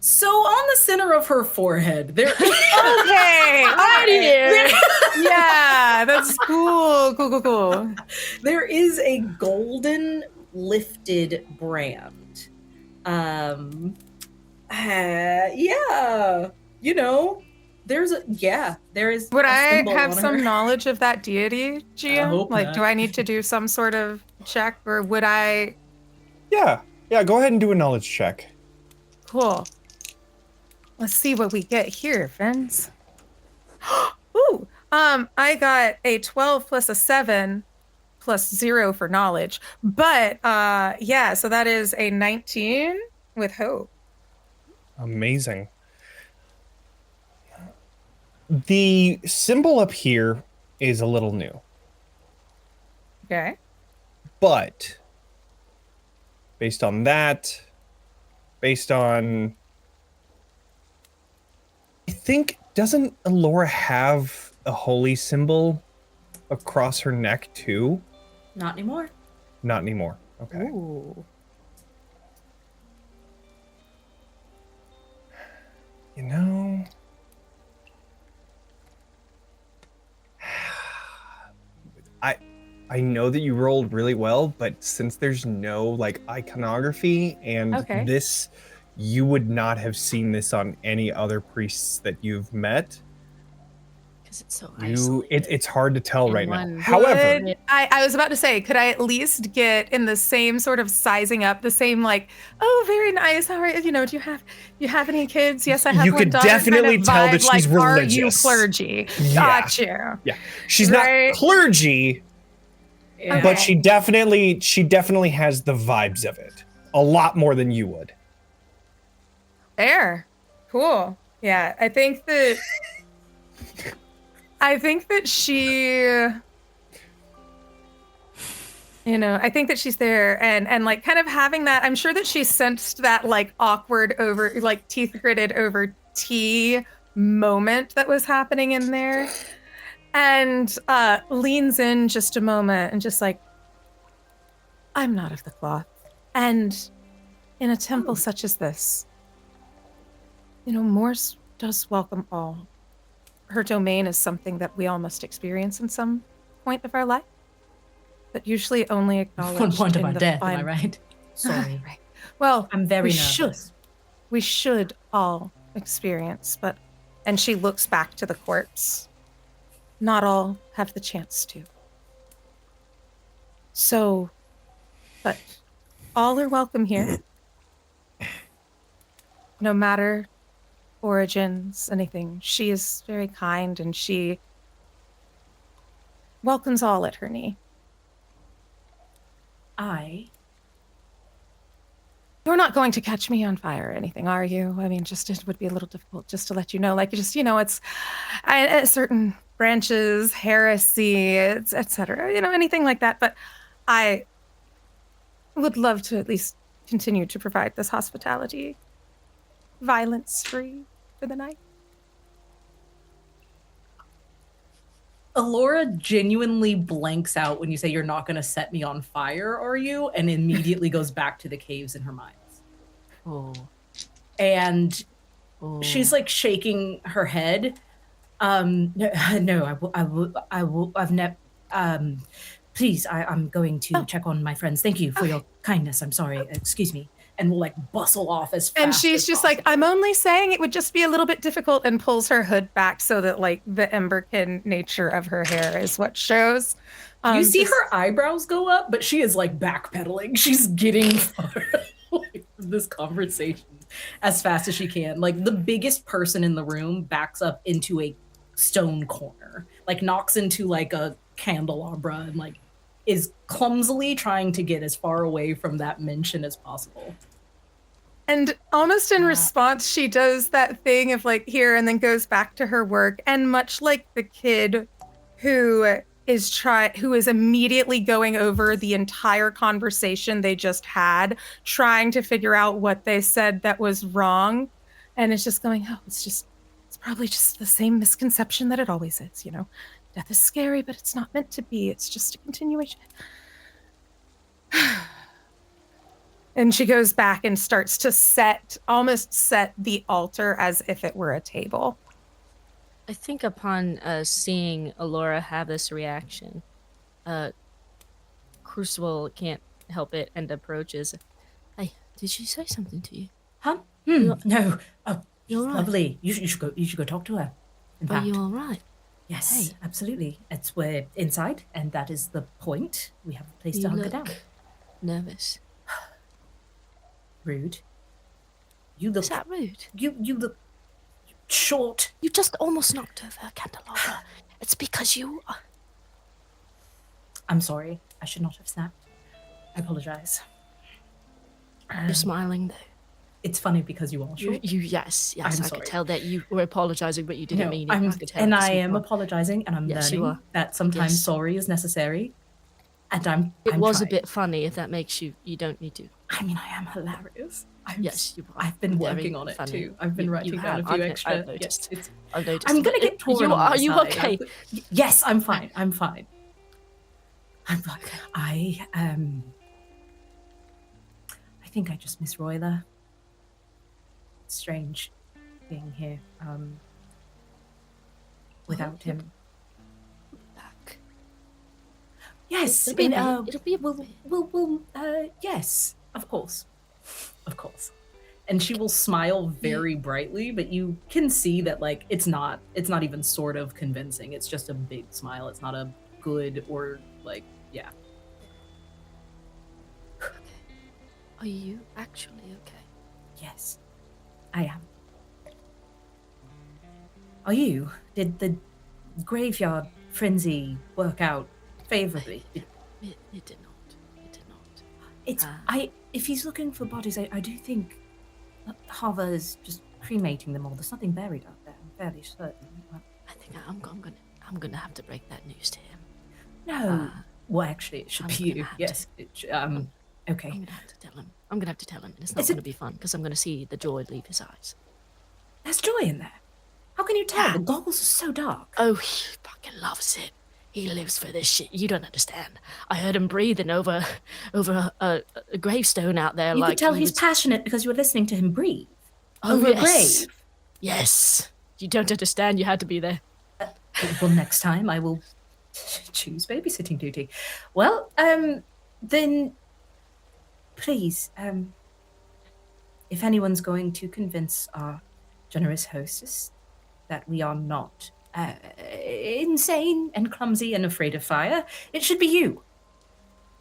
So on the center of her forehead, there. Okay, yeah, that's cool. Cool. There is a golden lifted brand. There is. Would I have some knowledge of that deity, Gio? Like, not. do I need to do some sort of check, or would I? Yeah. Go ahead and do a knowledge check. Cool. Let's see what we get here, friends. Ooh, I got a 12 plus a 7 plus 0 for knowledge. But so that is a 19 with hope. Amazing. The symbol up here is a little new. Okay. But based on that, I think, doesn't Ilora have a holy symbol across her neck too? Not anymore. Not anymore. Okay. Ooh. I know that you rolled really well, but since there's no like iconography and this, you would not have seen this on any other priests that you've met. because it's so isolated. It's hard to tell In right now. one- However, Would- I was about to say, could I at least get in the same sort of sizing up, the same like, oh, very nice. How are you? You know, do you have any kids? Yes, I have You one could daughter, definitely kind of tell that vibe, she's like, are you religious. clergy? Yeah. Got you. yeah, she's Right. not clergy, Yeah. but she definitely has the vibes of it a lot more than you would. Fair. Cool. Yeah, I think that she, you know, I think that she's there and like kind of having that, I'm sure that she sensed that like awkward over, like teeth gritted over tea moment that was happening in there, and leans in just a moment and just like, I'm not of the cloth. And in a temple such as this, you know, Morse does welcome all. Her domain is something that we all must experience in some point of our life, but usually only acknowledged One point of in our the death, am I final- right? Sorry. Right. Well, I'm very we nervous. we should all experience, but, and she looks back to the corpse, not all have the chance to. So, but all are welcome here. No matter origins, anything. She is very kind and she welcomes all at her knee. You're not going to catch me on fire or anything, are you? I mean, just it would be a little difficult just to let you know. Like, just, you know, it's certain branches, heresy, etc. You know, anything like that. But I would love to at least continue to provide this hospitality, violence-free for the night. Ilora genuinely blanks out when you say you're not going to set me on fire, are you? And immediately goes back to the caves in her mind. Oh. And Oh. she's like shaking her head. No, I've never, please, I'm going to check on my friends. Thank you for your kindness. I'm sorry. Excuse me. And will like bustle off as fast And she's as just possible. like, I'm only saying it would just be a little bit difficult, and pulls her hood back so that like the emberkin nature of her hair is what shows. You see just- her eyebrows go up, but she is like backpedaling. She's getting far away from this conversation as fast as she can. Like the biggest person in the room backs up into a stone corner, like knocks into like a candelabra and like is clumsily trying to get as far away from that mention as possible. And almost in response, she does that thing of like here and then goes back to her work. And much like the kid who is immediately going over the entire conversation they just had, trying to figure out what they said that was wrong. And it's just going, oh, it's probably just the same misconception that it always is, you know. Death is scary, but it's not meant to be. It's just a continuation. And she goes back and starts to almost set the altar as if it were a table. I think upon seeing Ilora have this reaction, Crucible can't help it and approaches. Hey, did she say something to you? Huh? You're- No. Oh, You're right. lovely. You should go talk to her. In Are fact, you all right? yes, Hey. absolutely. We're inside, and that is the point. We have a place You to hunker look down. nervous. Rude. You look. Is that rude? You look short. You just almost knocked over a candelabra. It's because you are... I'm sorry. I should not have snapped. I apologize. You're smiling, though. It's funny because you are short. Yes, I'm I sorry. could tell that you were apologizing, but you didn't mean it. I'm, I could tell. and because I you am are. apologizing, and I'm Yes, you learning are. that sometimes Yes. sorry is necessary. And I'm Was a trying. bit funny. If that makes you don't need to. I mean, I am hilarious. Yes, you are. I've been Very working on it funny. too. I've been You writing down have. a few I've extra. noticed. Yes, I've noticed. I'm gonna get Torin on my Are you side. okay? Yes, I'm fine. I'm fine. I'm fine. I think I just miss Royla. It's strange being here without him. Back. Yes, It'll be a bit. It'll be a we'll, bit. yes, of course. and she will smile very brightly, but you can see that like it's not even sort of convincing. It's just a big smile. It's not a good or like yeah. Are you actually okay? Yes, I am. Are you? Did the graveyard frenzy work out favorably? It did not. It did not. It's if he's looking for bodies, I do think Hava is just cremating them all. There's nothing buried out there. I'm fairly certain. I think I'm gonna have to break that news to him. No. Well, actually, it should I'm be gonna you. have Yes. Okay. I'm gonna have to tell him. I'm gonna have to tell him, and it's not Is it- gonna be fun because I'm gonna see the joy leave his eyes. There's joy in there. How can you tell? Yeah. The goggles are so dark. Oh, he fucking loves it. He lives for this shit. You don't understand. I heard him breathing over a gravestone out there. You like could tell he he's was- passionate because you were listening to him breathe. Oh, over yes. a grave. Yes. You don't understand. You had to be there. Well, next time I will choose babysitting duty. Well, then please, if anyone's going to convince our generous hostess that we are not insane and clumsy and afraid of fire, it should be you.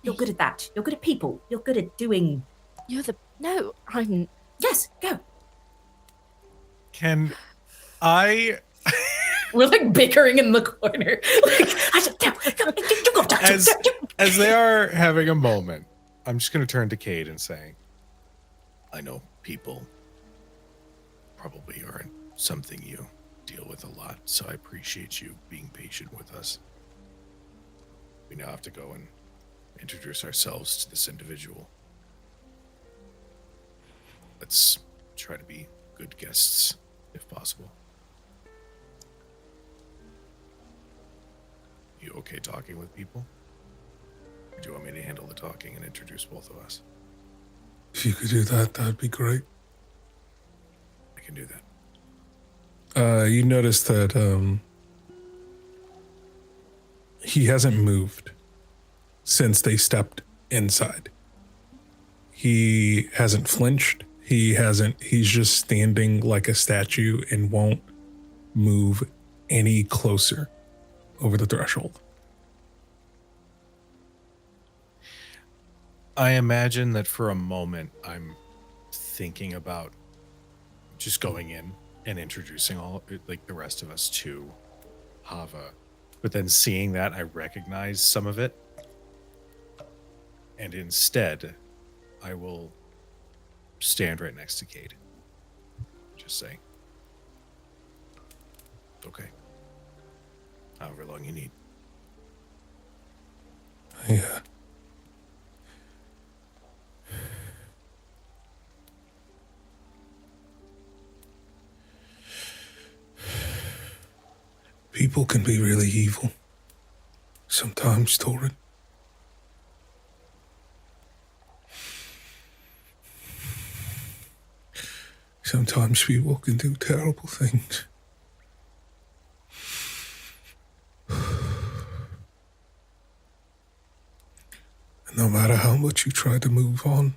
You're good at that. You're good at people. You're good at doing. No, I'm. Yes, go. Can I, We're like bickering in the corner. Like, as they are having a moment, I'm just going to turn to Kade and say, I know people probably aren't something you deal with a lot, so I appreciate you being patient with us. We now have to go and introduce ourselves to this individual. Let's try to be good guests, if possible. You okay talking with people? Or do you want me to handle the talking and introduce both of us? If you could do that, that'd be great. I can do that. You notice that he hasn't moved since they stepped inside. He hasn't flinched. He's just standing like a statue and won't move any closer over the threshold. I imagine that for a moment I'm thinking about just going in and introducing the rest of us to Hava. But then seeing that, I recognize some of it. And instead, I will stand right next to Kade. Just say, okay. However long you need. Yeah. People can be really evil. Sometimes, Torin. Sometimes people can do terrible things. And no matter how much you try to move on,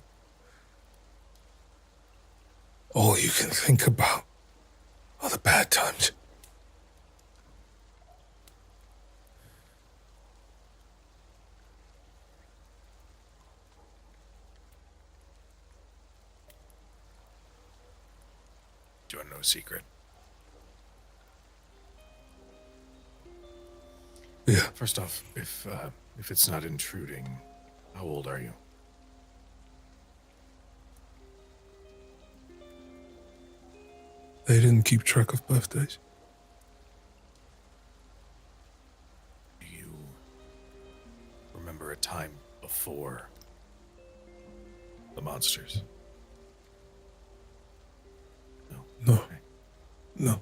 all you can think about are the bad times. Do you want to know a secret? Yeah. First off, if it's not intruding, how old are you? They didn't keep track of birthdays. Do you remember a time before the monsters? No. No. Okay. No.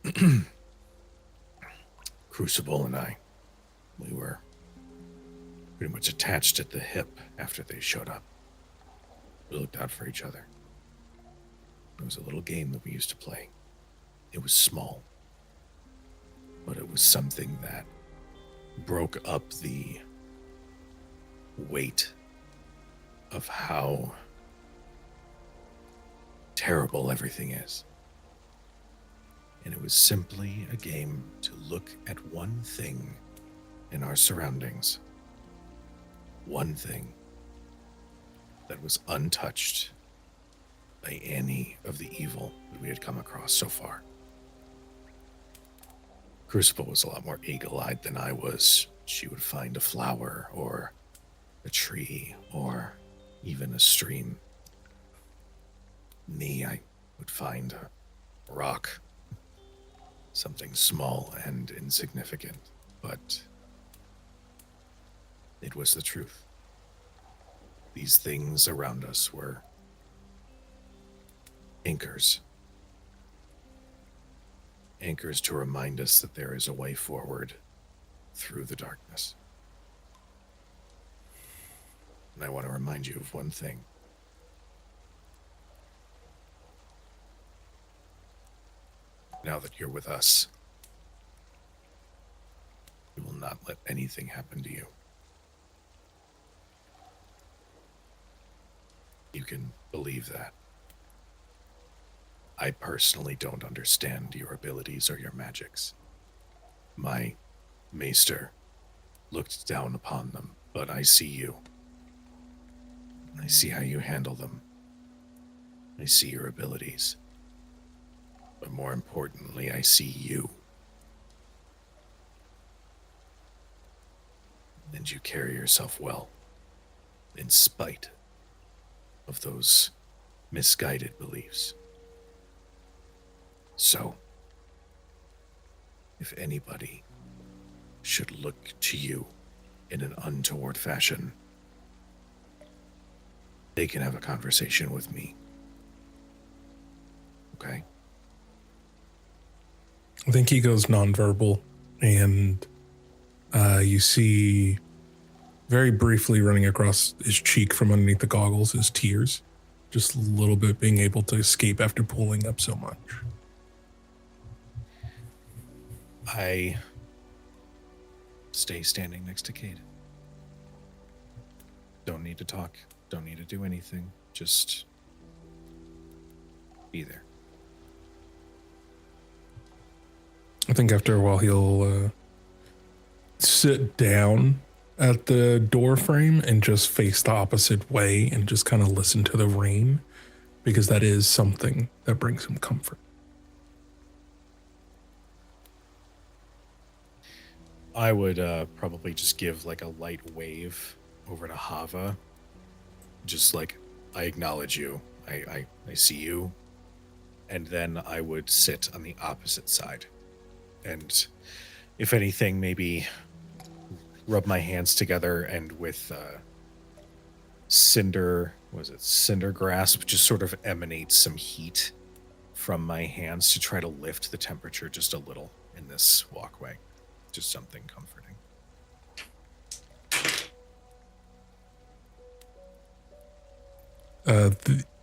Okay. Crucible and I, we were pretty much attached at the hip after they showed up. We looked out for each other. It was a little game that we used to play. It was small, but it was something that broke up the weight of how terrible everything is. And it was simply a game to look at one thing in our surroundings. One thing that was untouched by any of the evil that we had come across so far. Crucible was a lot more eagle-eyed than I was. She would find a flower or a tree or even a stream. Me, I would find a rock, something small and insignificant, but it was the truth. These things around us were anchors. Anchors to remind us that there is a way forward through the darkness. And I want to remind you of one thing. Now that you're with us, we will not let anything happen to you. You can believe that. I personally don't understand your abilities or your magics. My maester looked down upon them, but I see you. I see how you handle them. I see your abilities. But more importantly, I see you. And you carry yourself well, in spite of those misguided beliefs. So, if anybody should look to you in an untoward fashion, they can have a conversation with me. Okay? I think he goes nonverbal, and you see very briefly running across his cheek from underneath the goggles is tears. Just a little bit being able to escape after pulling up so much. I stay standing next to Kade. Don't need to talk. Don't need to do anything. Just be there. I think after a while he'll sit down at the door frame and just face the opposite way and just kind of listen to the rain, because that is something that brings him comfort. I would probably just give like a light wave over to Hava. Just like, I acknowledge you. I see you. And then I would sit on the opposite side. And if anything, maybe rub my hands together and with cinder grasp, just sort of emanate some heat from my hands to try to lift the temperature just a little in this walkway. Just something comforting.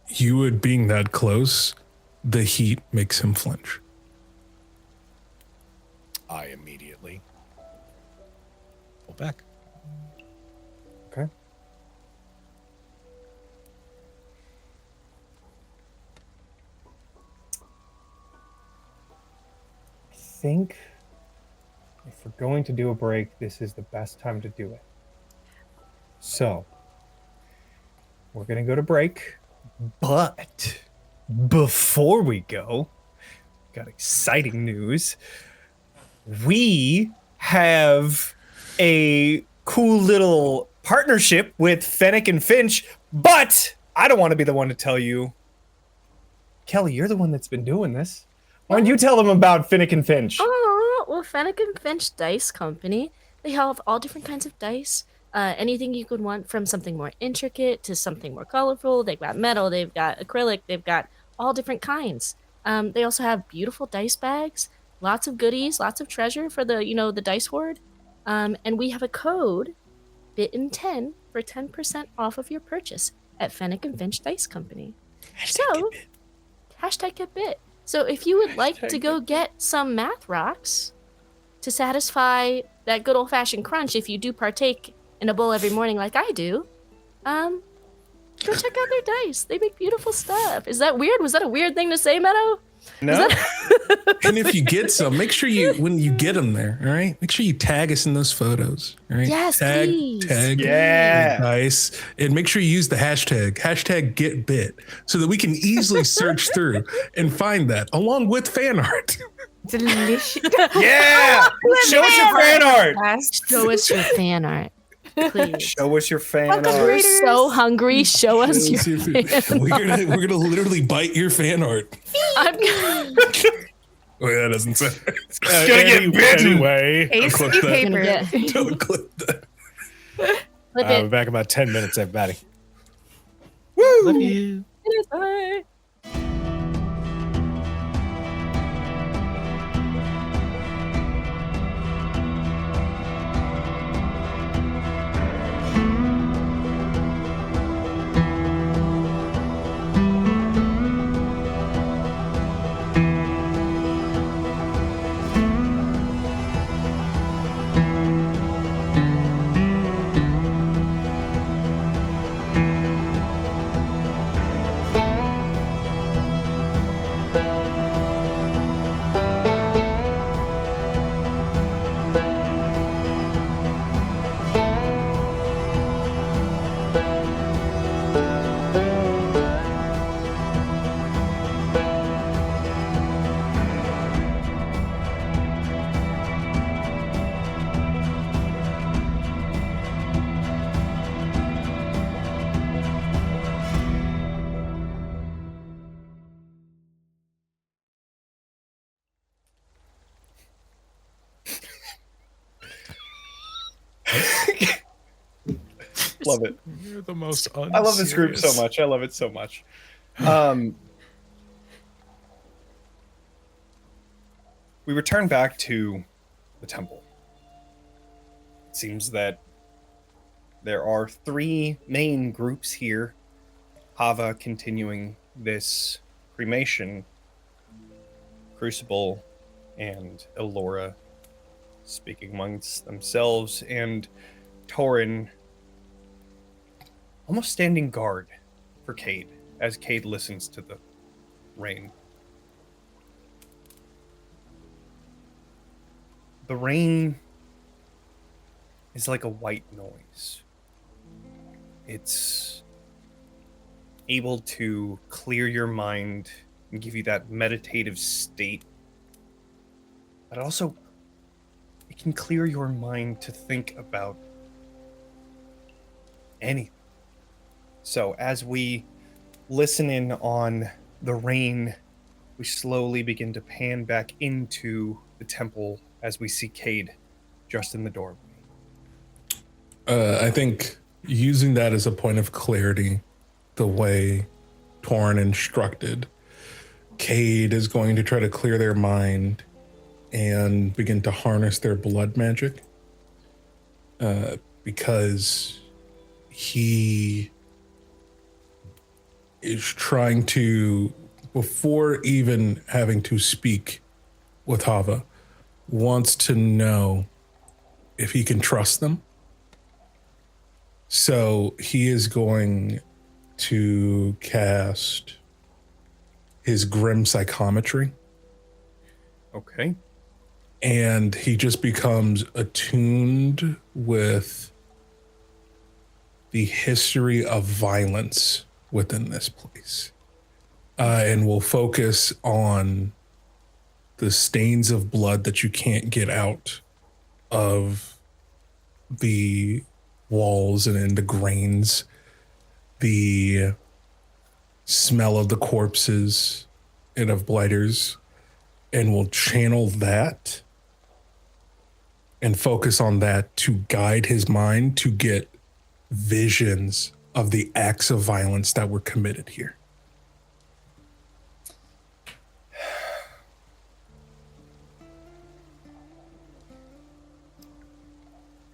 You would being that close, the heat makes him flinch. I immediately pull back. Okay. I think if we're going to do a break, this is the best time to do it. So, we're going to go to break, but before we go, got exciting news. We have a cool little partnership with Fennec and Finch, but I don't want to be the one to tell you. Kelly, you're the one that's been doing this. Why don't you tell them about Fennec and Finch? Oh, well, Fennec and Finch Dice Company. They have all different kinds of dice. Anything you could want, from something more intricate to something more colorful. They've got metal, they've got acrylic, they've got all different kinds. They also have beautiful dice bags, lots of goodies, lots of treasure for the, the dice hoard. And we have a code, Bitten10, for 10% off of your purchase at Fennec and Finch Dice Company. Hashtag get bit. So if you would like to go get some math rocks to satisfy that good old-fashioned crunch, if you do partake in a bowl every morning like I do, Go check out their dice. They make beautiful stuff. Is that weird? Was that a weird thing to say, Meadow? No. And if you get some, make sure when you get them there, all right? Make sure you tag us in those photos, all right? Yes, please. Tag Yeah. dice, and make sure you use the hashtag #GetBit so that we can easily search through and find that along with fan art. Delicious. Yeah. Show us your fan art. Show us your fan art, please. Show us your fan Welcome, art. We're readers. so hungry. Show us your fan We're gonna literally bite your fan art. I'm Oh, yeah, that doesn't sound. It's gonna get bitten. Anyway, Tasty clip that. paper. Don't clip that. Flip we're it. back in about 10 minutes, everybody. Woo. Love you. Bye. Love it. You're the most I love this group so much. I love it so much. We return back to the temple. It seems that there are 3 main groups here. Hava continuing this cremation, Crucible and Ilora speaking amongst themselves, and Torin almost standing guard for Kade as Kade listens to the rain. The rain is like a white noise. It's able to clear your mind and give you that meditative state. But also, it can clear your mind to think about anything. So as we listen in on the rain, we slowly begin to pan back into the temple as we see Kade just in the doorway. I think using that as a point of clarity, the way Torin instructed, Kade is going to try to clear their mind and begin to harness their blood magic, because he is trying to, before even having to speak with Hava, wants to know if he can trust them. So he is going to cast his Grim Psychometry, Okay. and he just becomes attuned with the history of violence within this place, and will focus on the stains of blood that you can't get out of the walls and in the grains, the smell of the corpses and of blighters, and will channel that and focus on that to guide his mind to get visions of the acts of violence that were committed here.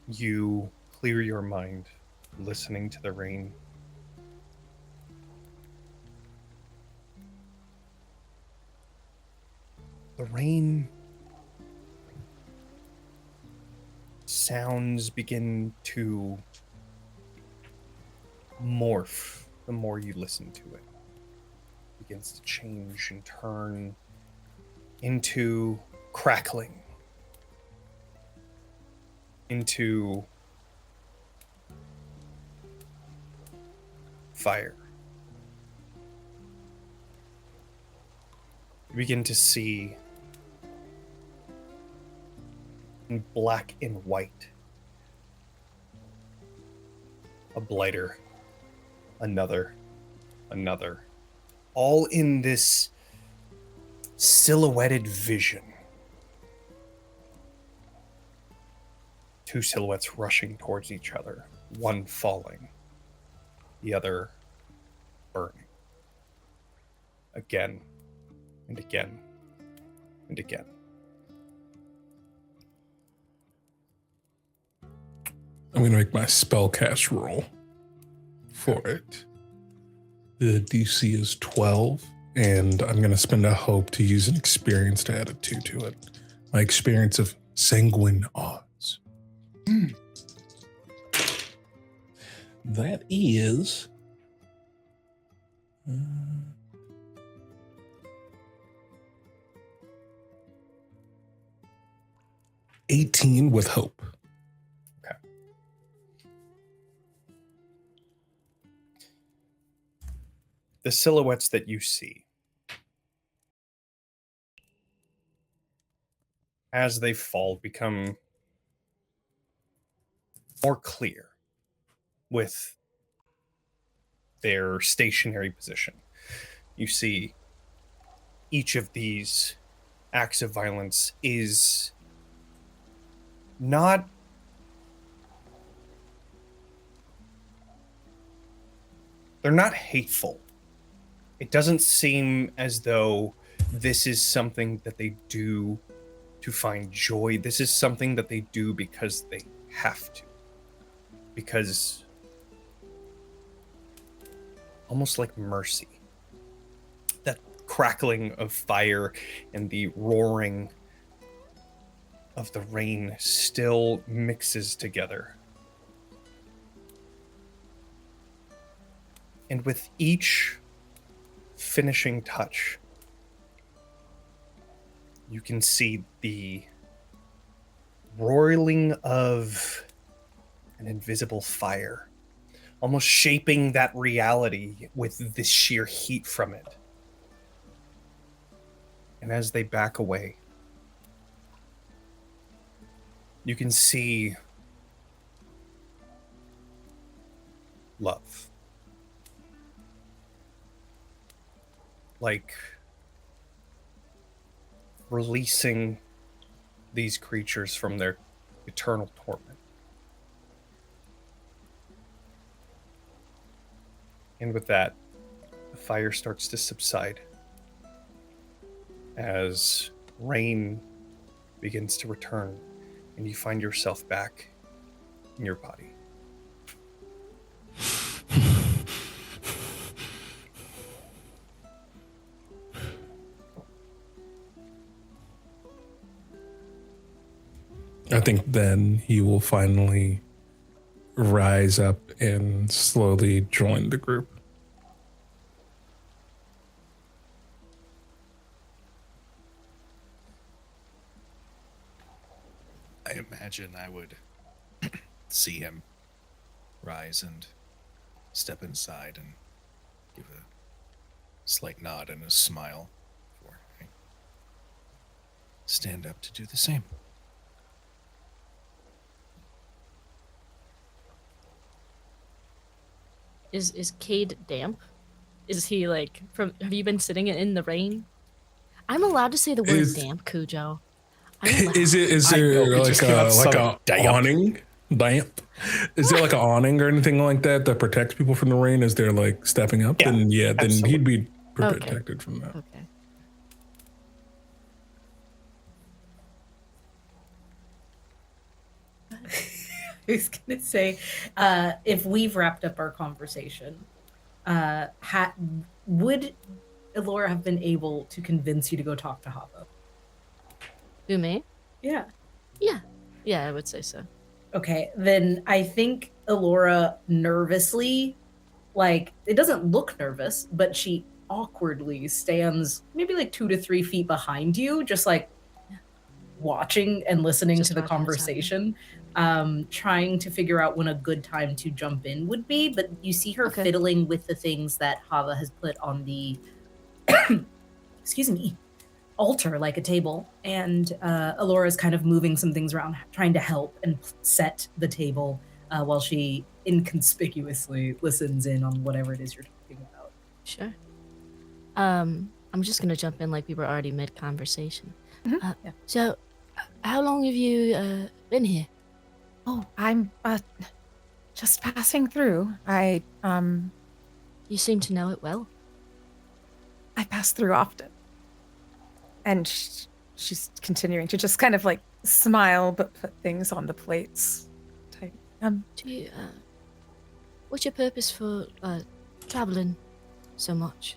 You clear your mind listening to the rain. The rain sounds begin to morph the more you listen to it. It begins to change and turn into crackling, into fire. You begin to see in black and white a blighter, another, all in this silhouetted vision. Two silhouettes rushing towards each other, one falling, the other burning. Again and again and again. I'm going to make my spellcast roll for it. The DC is 12, and I'm going to spend a hope to use an experience to add a 2 to it. My experience of sanguine odds. That is... 18 with hope. The silhouettes that you see, as they fall, become more clear with their stationary position. You see each of these acts of violence is not they're not hateful. It doesn't seem as though this is something that they do to find joy. This is something that they do because they have to. Because almost like mercy. That crackling of fire and the roaring of the rain still mixes together. And with each finishing touch, you can see the roiling of an invisible fire, almost shaping that reality with the sheer heat from it. And as they back away, you can see love. Like releasing these creatures from their eternal torment. And with that, the fire starts to subside as rain begins to return and you find yourself back in your body. I think then he will finally rise up and slowly join the group. I imagine I would see him rise and step inside and give a slight nod and a smile before I stand up to do the same. Is Kade damp? Is he like from? Have you been sitting in the rain? I'm allowed to say the word Is- damp, Kujo. I'm allowed. Is I know, there it like just came out a so damp. awning? Damp. Is there like an awning or anything like that that protects people from the rain as they're like stepping up? Yeah, Then then absolutely. he'd be Okay. protected from that. Okay. I was gonna say, if we've wrapped up our conversation, would Ilora have been able to convince you to go talk to Havo? Who, me? Yeah. Yeah, I would say so. Okay, then I think Ilora nervously like, it doesn't look nervous, but she awkwardly stands maybe like 2 to 3 feet behind you, just like watching and listening Just to the watching what's happening. conversation, trying to figure out when a good time to jump in would be. But you see her Okay. fiddling with the things that Hava has put on the, excuse me, altar, like a table. And Elora's kind of moving some things around, trying to help and set the table while she inconspicuously listens in on whatever it is you're talking about. Sure. I'm just gonna jump in like we were already mid conversation. Mhm. Yeah. So, how long have you been here? Oh, I'm just passing through. You seem to know it well. I pass through often. And she's continuing to just kind of like smile, but put things on the plates. Type. Do you, what's your purpose for traveling so much?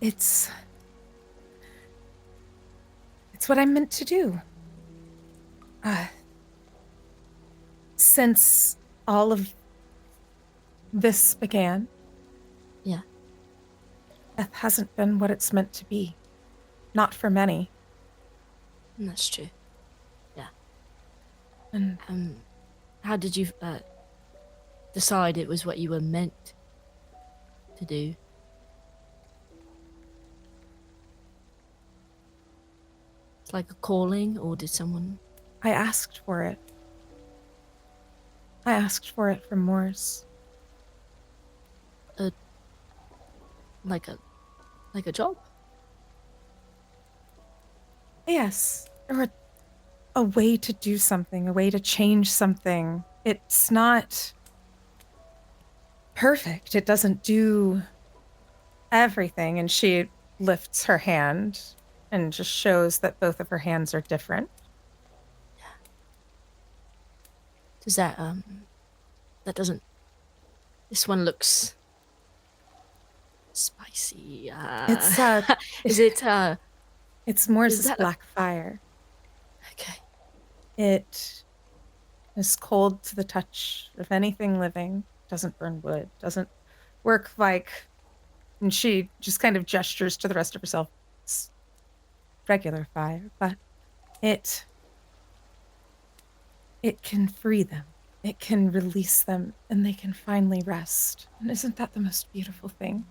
It's what I'm meant to do. Since all of this began, Yeah. death hasn't been what it's meant to be. Not for many. That's true. And How did you decide it was what you were meant to do? It's like a calling, or did someone? I asked for it. I asked for it from Morse. Like a job? Yes, or a way to do something, a way to change something. It's not perfect. It doesn't do everything. And she lifts her hand and just shows that both of her hands are different. Does that that doesn't, this one looks spicy. It's Is it it's Morse's that a- black fire. okay? It is cold to the touch of anything living. Doesn't burn wood. Doesn't work like. And she just kind of gestures to the rest of herself. It's regular fire, but it can free them. It can release them, and they can finally rest. And isn't that the most beautiful thing?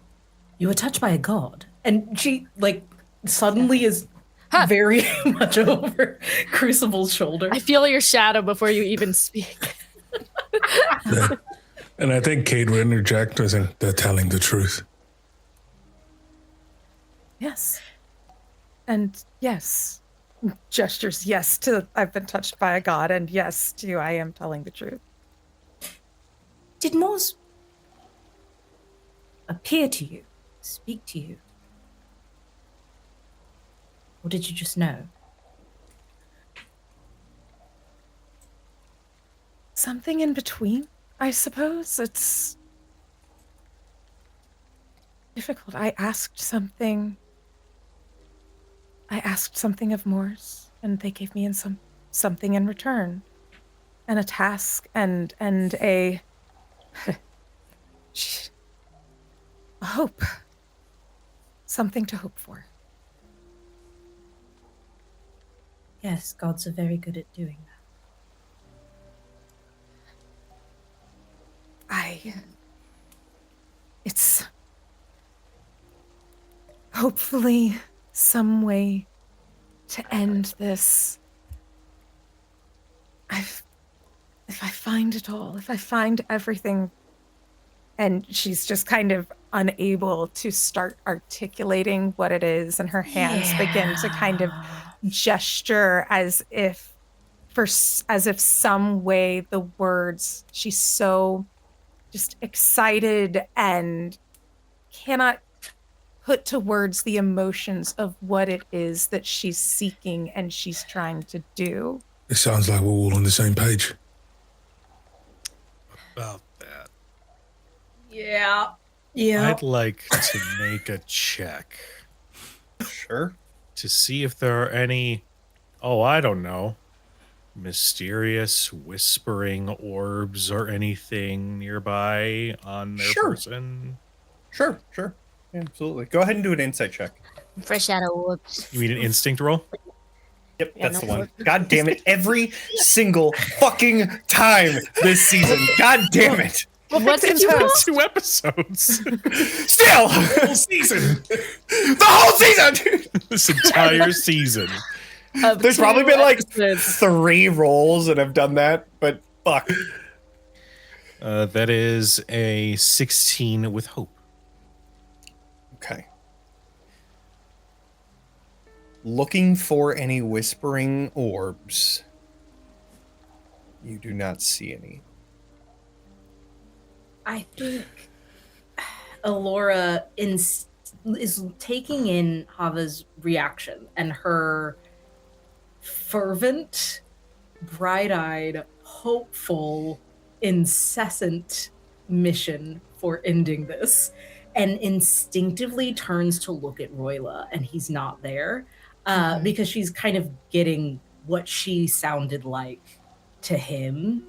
You were touched by a god. And she, like, suddenly is Ha! very much over Crucible's shoulder. I feel your shadow before you even speak. And I think Kade would interject and say, they're telling the truth. Yes. And yes. Gestures yes to I've been touched by a god, and yes to I am telling the truth. Did Morse appear to you, speak to you? Or did you just know? Something in between, I suppose. It's difficult. I asked something of Morse, and they gave me something in return. And a task and a a hope. Something to hope for. Yes, gods are very good at doing that. It's hopefully some way to end this. If I find it all, if I find everything, and she's just kind of unable to start articulating what it is, and her hands begin to kind of gesture as if some way the words, she's so just excited and cannot put to words the emotions of what it is that she's seeking and she's trying to do. It sounds like we're all on the same page. About that. Yeah. I'd like to make a check Sure. to see if there are any, oh, I don't know, mysterious whispering orbs or anything nearby on their Sure. person? Sure. Yeah, absolutely. Go ahead and do an insight check. Fresh out of whoops. You mean an instinct roll? Yep, Yeah, that's no the one. worries. God damn it. Every single fucking time this season. God damn it. What did you roll? 2 episodes. Still! Whole season. The whole season! This entire season. Of There's 2 probably been like episodes. 3 rolls that have done that, but fuck. That is a 16 with hope. Okay. Looking for any whispering orbs. You do not see any. I think Ilora is taking in Hava's reaction and her fervent, bright-eyed, hopeful, incessant mission for ending this, and instinctively turns to look at Royla, and he's not there, because she's kind of getting what she sounded like to him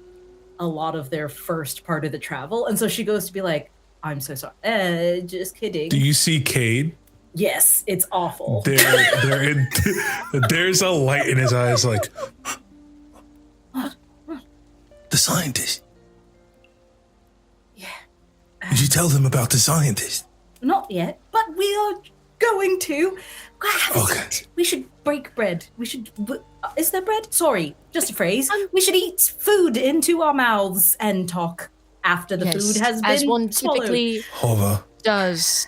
a lot of their first part of the travel. And so she goes to be like, I'm so sorry. Just kidding. Do you see Kade? Yes, it's awful. There's a light in his eyes like, The scientist. Yeah. Did you tell them about the scientist? Not yet, but we are going to. Okay. We should break bread. We should. Is there bread? Sorry, just a phrase. We should eat food into our mouths and talk after the Yes, food has been as one swallowed. typically Hova, does.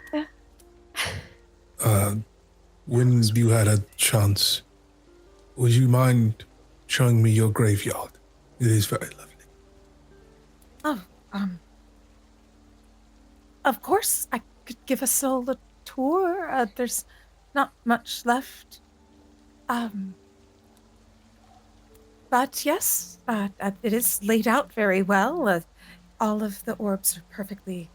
when you had a chance, would you mind showing me your graveyard? It is very lovely. Oh, of course, I could give us all a tour. There's not much left. But yes, it is laid out very well. All of the orbs are perfectly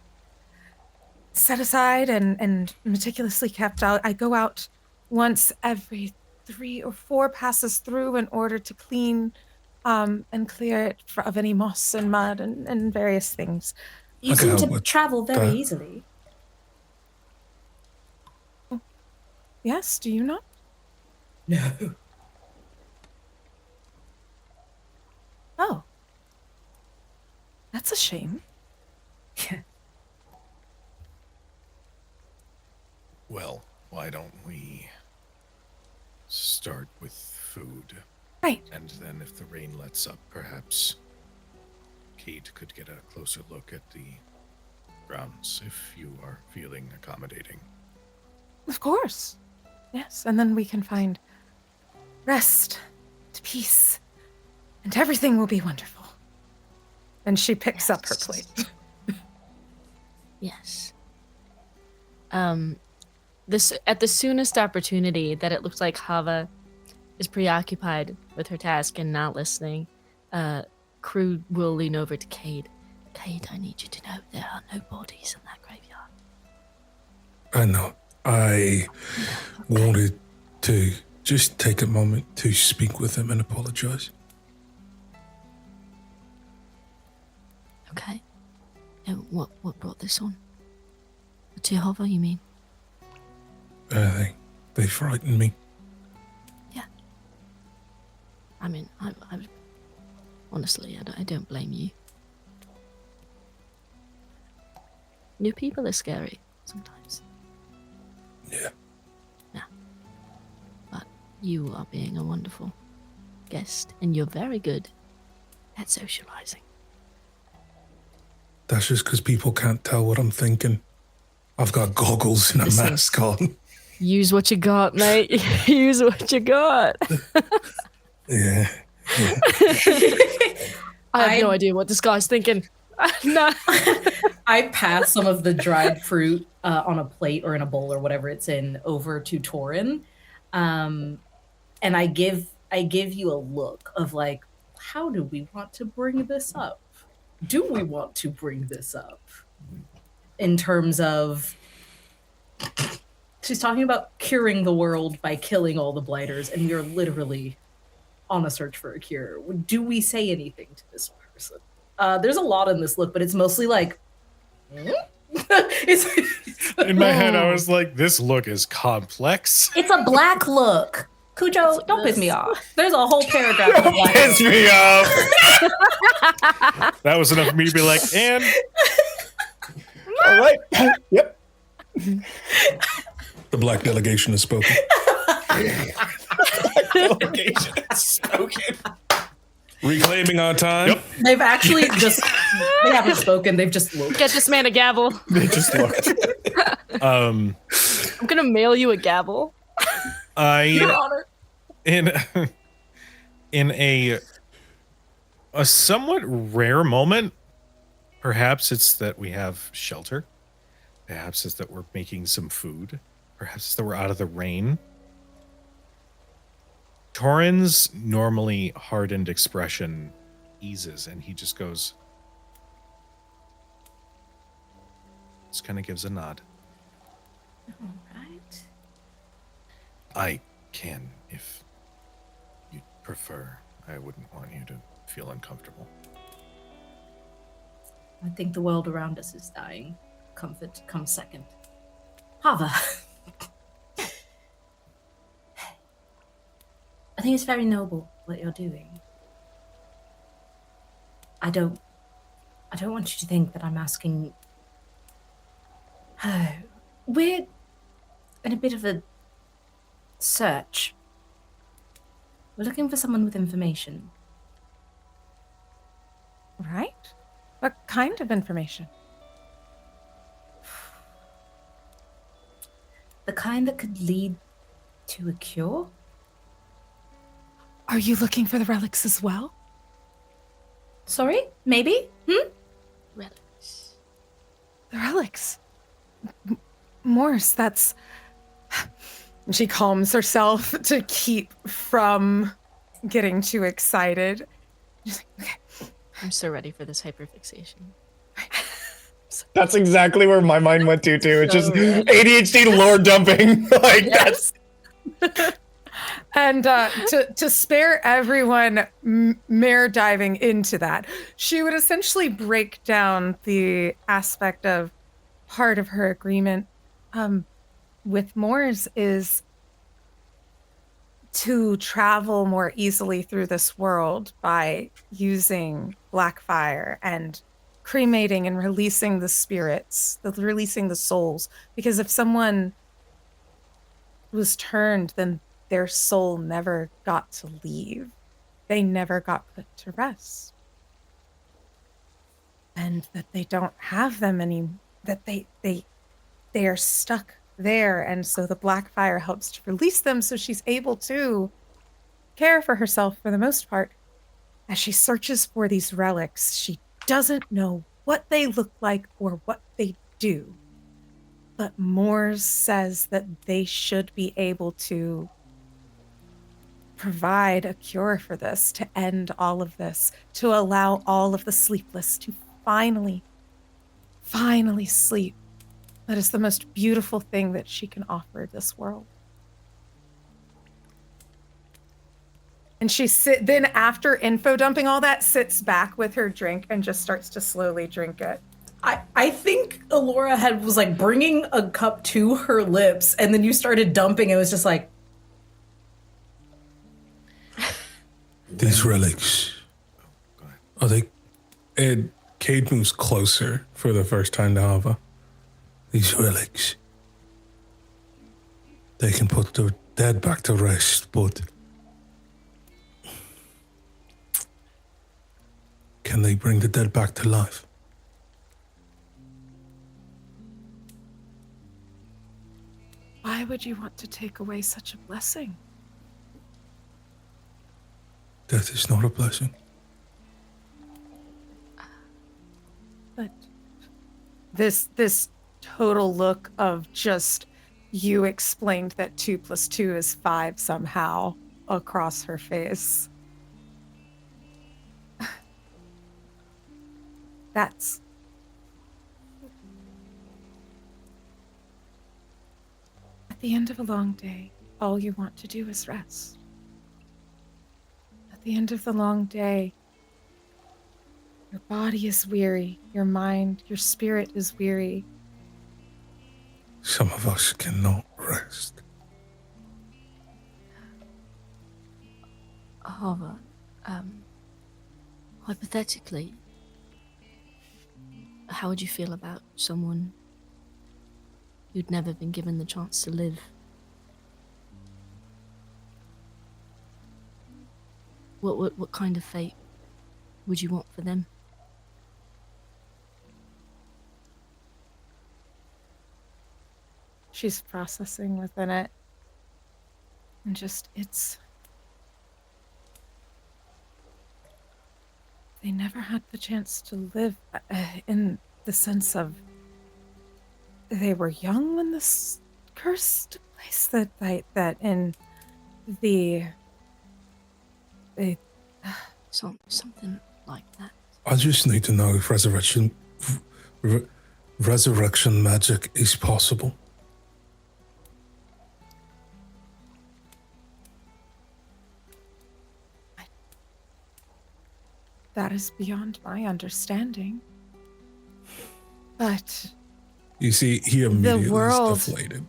set aside and meticulously kept out. I go out once every 3 or 4 passes through in order to clean and clear it of any moss and mud and various things. You Okay, seem to what- travel very easily. Yes, do you not? No. Oh. That's a shame. Well, why don't we start with food? Right. And then if the rain lets up, perhaps Kate could get a closer look at the grounds if you are feeling accommodating. Of course. Yes, and then we can find rest, peace, and everything will be wonderful. And she picks up her plate. Yes. This at the soonest opportunity that it looks like Hava is preoccupied with her task and not listening, Crew will lean over to Kade. Kade, I need you to know there are no bodies in that graveyard. I know. I wanted to just take a moment to speak with them and apologize. Okay. What brought this on? To Hava, you mean? They frightened me. Yeah. I mean, I honestly, I don't blame you. New people are scary sometimes. Yeah. But you are being a wonderful guest, and you're very good at socializing. That's just because people can't tell what I'm thinking. I've got goggles and a Listen. mask on. Use what you got, mate. Use what you got. Yeah. I have no idea what this guy's thinking. No. I pass some of the dried fruit on a plate or in a bowl or whatever it's in over to Torin, and I give you a look of like, how do we want to bring this up? Do we want to bring this up? In terms of, she's talking about curing the world by killing all the blighters, and you're literally on a search for a cure. Do we say anything to this person? There's a lot in this look, but it's mostly like, it's In my head, I was like, this look is complex. it's a black look. Cujo, don't piss me off. There's a whole paragraph of black. Piss me off. That was enough for me to be like, and All right. Yep. The black delegation has spoken. Delegation has spoken. Reclaiming our time. Yep. They've actually just, they haven't spoken, they've just looked. Get this man a gavel. They just looked. I'm gonna mail you a gavel. Your Honor. in a somewhat rare moment, perhaps it's that we have shelter, perhaps it's that we're making some food, perhaps it's that we're out of the rain. Torin's normally hardened expression eases, and he just goes, just kind of gives a nod. All right. I can, if you prefer. I wouldn't want you to feel uncomfortable. I think the world around us is dying. Comfort comes second. Hava. I think it's very noble what you're doing. I don't want you to think that I'm asking. We're in a bit of a search. We're looking for someone with information. Right? What kind of information? The kind that could lead to a cure? Are you looking for the relics as well? Sorry? Maybe? Relics. The relics. Morse, that's. She calms herself to keep from getting too excited. She's like, okay. I'm so ready for this hyperfixation. That's exactly where my mind went to too. It's So just ready. ADHD lore dumping. Like Yes. And to spare everyone mare diving into that, she would essentially break down the aspect of part of her agreement with Moors is to travel more easily through this world by using Blackfire and cremating and releasing the spirits, releasing the souls. Because if someone was turned, then their soul never got to leave. They never got put to rest. And that they don't have them that they are stuck there. And so the Blackfire helps to release them so she's able to care for herself for the most part. As she searches for these relics, she doesn't know what they look like or what they do. But Moores says that they should be able to provide a cure for this, to end all of this, to allow all of the sleepless to finally sleep. That is the most beautiful thing that she can offer this world. And she then after info dumping all that, sits back with her drink and just starts to slowly drink it. I think Ilora was like bringing a cup to her lips, and then you started dumping. It was just like, These relics. Go ahead. Are they? And Kade moves closer for the first time to Hava. These relics. They can put the dead back to rest, but can they bring the dead back to life? Why would you want to take away such a blessing? Death is not a blessing. But this total look of just you explained that 2 + 2 is 5 somehow across her face. That's at the end of a long day, all you want to do is rest. the end of the long day, your body is weary, your mind, your spirit is weary. Some of us cannot rest. However, hypothetically, how would you feel about someone who'd never been given the chance to live? What kind of fate would you want for them? She's processing within it. And they never had the chance to live in the sense of they were young when this curse took place. That in the Something like that. I just need to know if resurrection magic is possible. that is beyond my understanding. But You see, he immediately world- is deflated.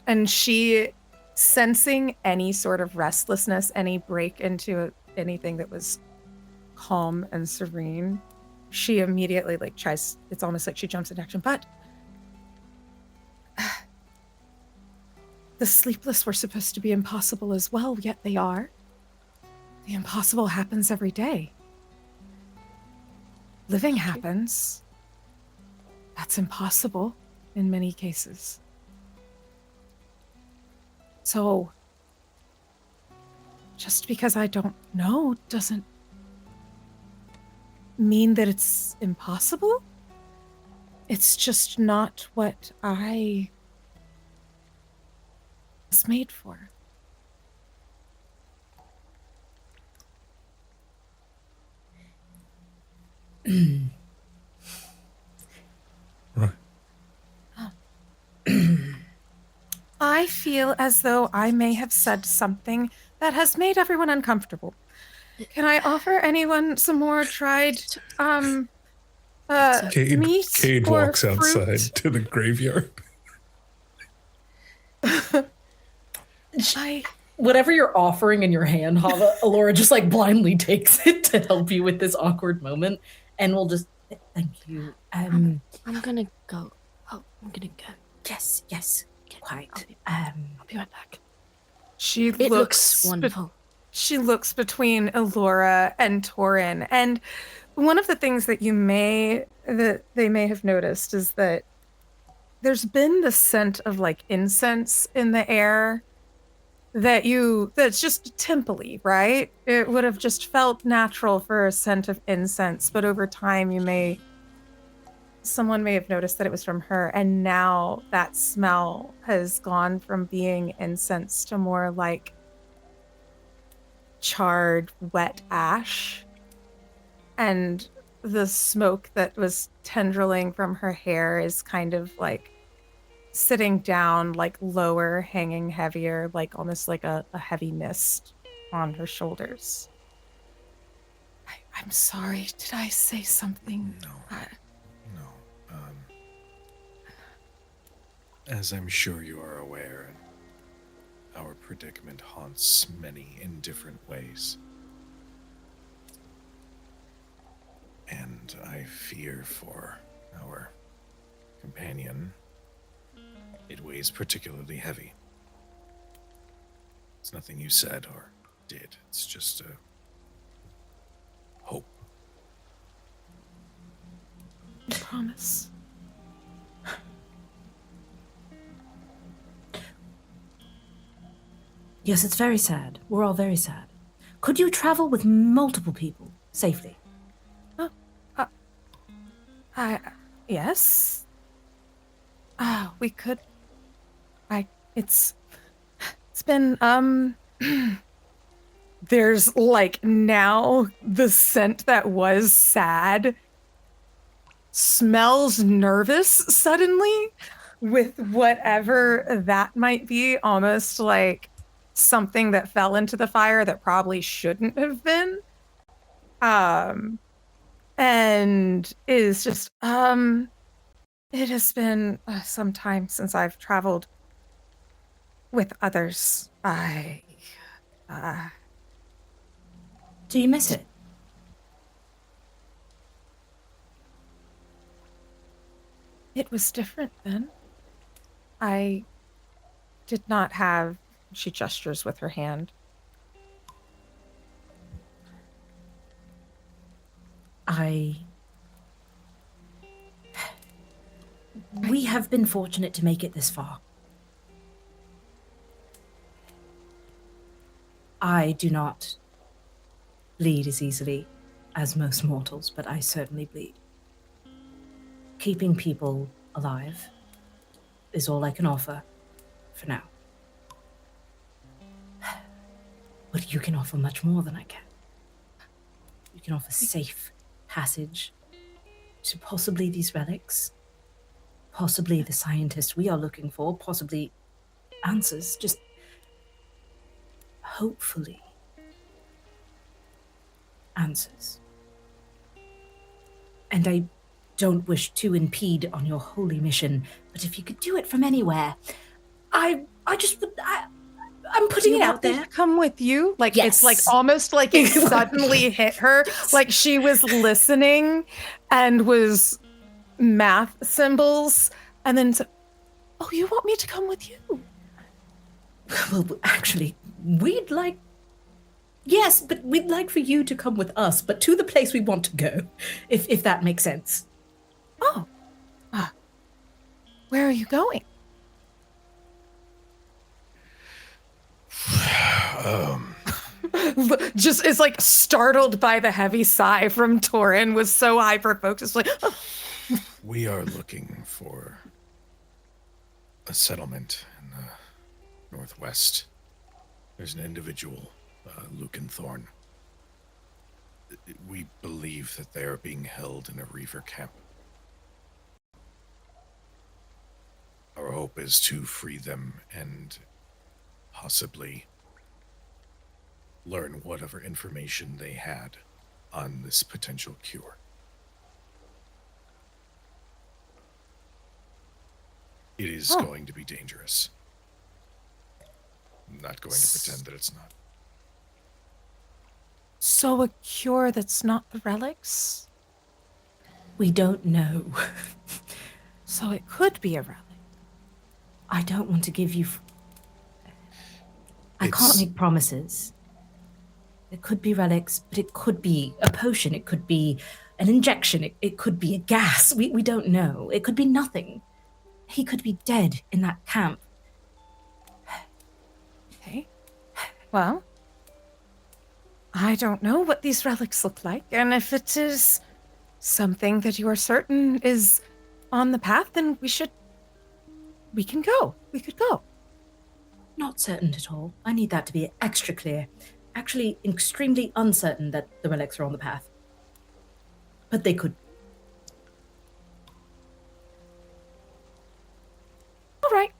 and she, sensing any sort of restlessness, any break into anything that was calm and serene, she immediately tries, it's almost like she jumps into action. But the sleepless were supposed to be impossible as well, yet they are. The impossible happens every day. Living happens. That's impossible in many cases. So, just because I don't know doesn't mean that it's impossible. It's just not what I was made for. Right. I feel as though I may have said something that has made everyone uncomfortable. Can I offer anyone some more dried meat Cade or walks fruit? outside to the graveyard. Whatever you're offering in your hand, Hava, Ilora just blindly takes it to help you with this awkward moment, and we'll just thank you. I'm gonna go. Oh, I'm gonna go. Yes, quite. I'll be right back. She It looks wonderful. She looks between Ilora and Torin, and one of the things that they may have noticed is that there's been the scent of incense in the air that's just temple-y, right? It would have just felt natural for a scent of incense, but over time someone may have noticed that it was from her, and now that smell has gone from being incense to more like charred, wet ash. And the smoke that was tendriling from her hair is kind of sitting down, lower, hanging heavier, almost like a heavy mist on her shoulders. I'm sorry. Did I say something? No. As I'm sure you are aware, our predicament haunts many in different ways. And I fear for our companion. It weighs particularly heavy. It's nothing you said or did. It's just a hope. I promise. Yes, it's very sad. We're all very sad. Could you travel with multiple people safely? Yes. We could. It's been, there's now the scent that was sad smells nervous suddenly with whatever that might be, almost something that fell into the fire that probably shouldn't have been. And is just, it has been some time since I've traveled with others. Do you miss it? It was different then. I did not have, she gestures with her hand. We have been fortunate to make it this far. I do not bleed as easily as most mortals, but I certainly bleed. Keeping people alive is all I can offer for now. But you can offer much more than I can. You can offer safe passage to possibly these relics, possibly the scientists we are looking for, possibly answers, just hopefully answers. And I don't wish to impede on your holy mission, but if you could do it from anywhere, I'm putting it out there. Come with you? Like, Yes. it's like almost like it suddenly hit her. Like she was listening and was math symbols and then said, oh, you want me to come with you? Well, actually, but we'd like for you to come with us, but to the place we want to go, if that makes sense. Oh. Where are you going? Just is like startled by the heavy sigh from Torin, was so hyper focused. Like, oh. We are looking for a settlement in the northwest. There's an individual, Lucan Thorn. We believe that they are being held in a reaver camp. Our hope is to free them and possibly learn whatever information they had on this potential cure. It is going to be dangerous. I'm not going to pretend that it's not. So a cure that's not the relics? We don't know. So it could be a relic. I don't want to give you... I can't make promises. It could be relics, but it could be a potion. It could be an injection. It could be a gas. We don't know. It could be nothing. He could be dead in that camp. Okay. Well, I don't know what these relics look like, and if it is something that you are certain is on the path, then we can go. We could go. Not certain at all. I need that to be extra clear. Actually, extremely uncertain that the relics are on the path. But they could. All right.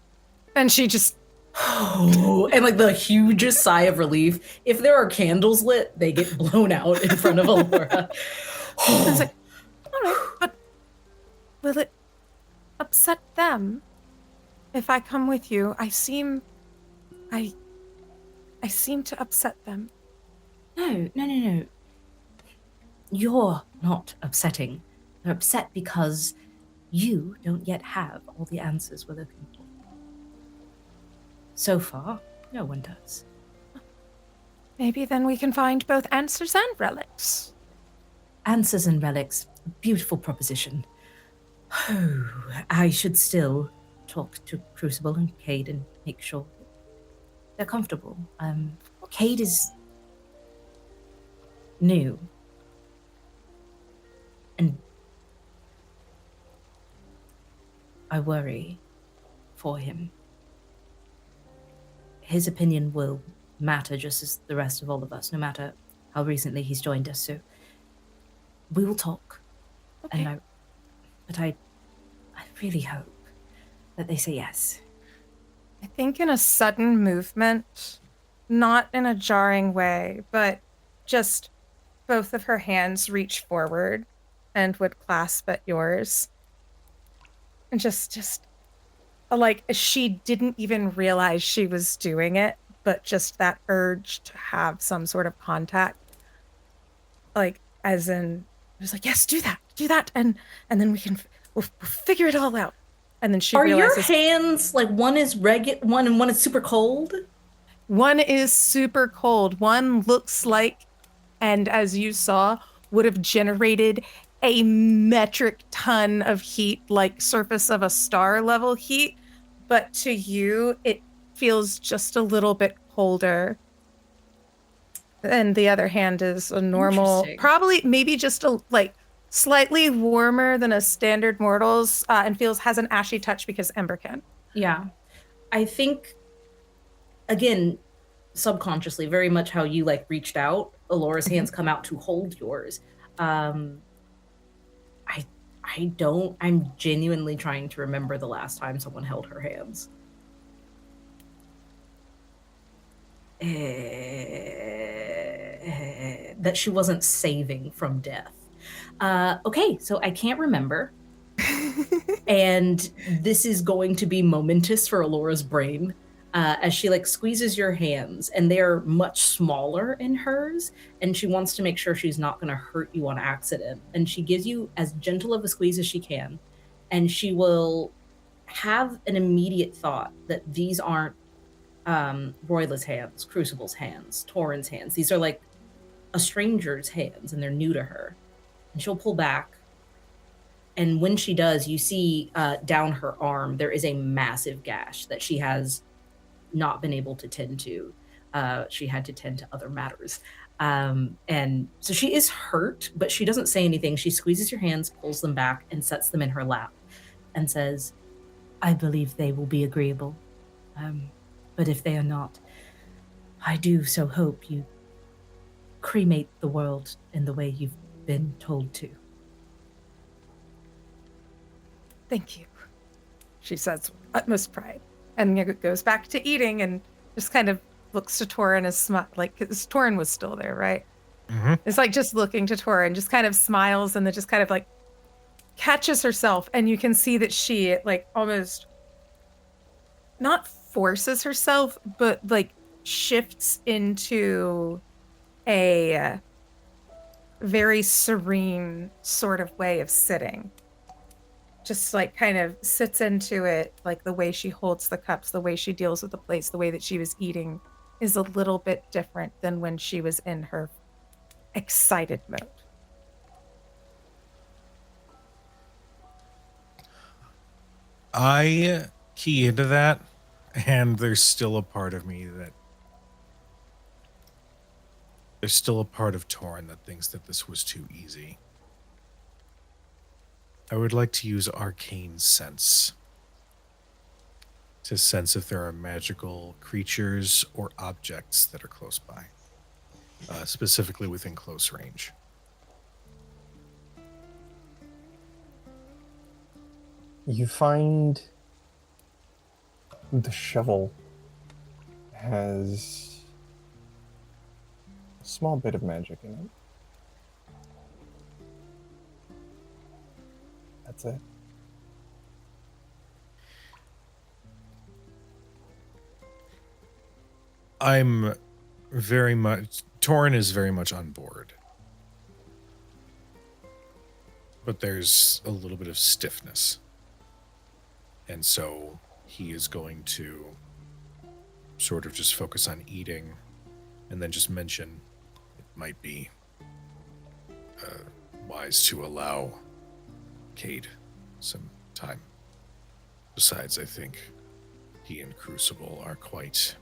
And she just... Oh, and like the hugest sigh of relief. If there are candles lit, they get blown out in front of Ilora. It's like, all right, but will it upset them if I come with you? I seem to upset them. No. You're not upsetting. They're upset because you don't yet have all the answers we're looking for. So far, no one does. Maybe then we can find both answers and relics. Answers and relics, beautiful proposition. Oh, I should still talk to Crucible and Kade and make sure they're comfortable. Kade is new. And I worry for him. His opinion will matter just as the rest of all of us, no matter how recently he's joined us. So we will talk. Okay. But I really hope that they say yes. I think in a sudden movement, not in a jarring way, but just both of her hands reach forward and would clasp at yours. And just like she didn't even realize she was doing it, but just that urge to have some sort of contact. Like, as in, it was like, yes, do that, and then we'll figure it all out. And then she Are realizes your hands like one is regular, one is super cold? one is super cold. One looks like, and as you saw, would have generated a metric ton of heat, like surface of a star level heat. But to you, it feels just a little bit colder. And the other hand is a normal, Interesting. probably maybe just a like slightly warmer than a standard mortal's, and has an ashy touch because Ember can. Yeah. I think, again, subconsciously, very much how you like reached out, Elora's hands come out to hold yours. I'm genuinely trying to remember the last time someone held her hands. That she wasn't saving from death. Okay, so I can't remember. And this is going to be momentous for Elora's brain. As she like squeezes your hands, and they're much smaller in hers, and she wants to make sure she's not going to hurt you on accident. And she gives you as gentle of a squeeze as she can, and she will have an immediate thought that these aren't Royla's hands, Crucible's hands, Torin's hands. These are like a stranger's hands, and they're new to her. And she'll pull back. And when she does, you see down her arm, there is a massive gash that she has not been able to tend to. She had to tend to other matters. And so she is hurt, but she doesn't say anything. She squeezes your hands, pulls them back, and sets them in her lap and says, I believe they will be agreeable. But if they are not, I do so hope you cremate the world in the way you've been told to. Thank you, she says with utmost pride. And goes back to eating and just kind of looks to Torin as like, because Torin was still there, right? Mm-hmm. It's like just looking to Torin, just kind of smiles and then just kind of like catches herself. And you can see that she like almost not forces herself, but like shifts into a very serene sort of way of sitting. Just like kind of sits into it, like the way she holds the cups, the way she deals with the plates, the way that she was eating is a little bit different than when she was in her excited mode. I key into that, and there's still a part of me that there's still a part of Torin that thinks that this was too easy. I would like to use arcane sense to sense if there are magical creatures or objects that are close by, specifically within close range. You find the shovel has a small bit of magic in it. That's it. I'm very much... Torin is very much on board. But there's a little bit of stiffness. And so he is going to sort of just focus on eating and then just mention it might be wise to allow Kade some time. Besides, I think he and Crucible are quite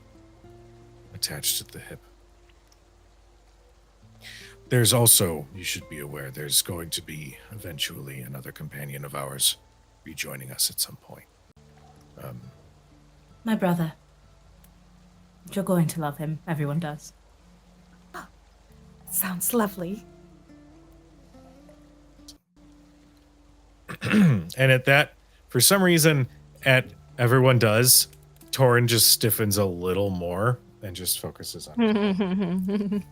attached at the hip. There's also, you should be aware, there's going to be eventually another companion of ours rejoining us at some point. My brother. You're going to love him. Everyone does. Oh, sounds lovely. And at that, for some reason, at everyone does, Torin just stiffens a little more and just focuses on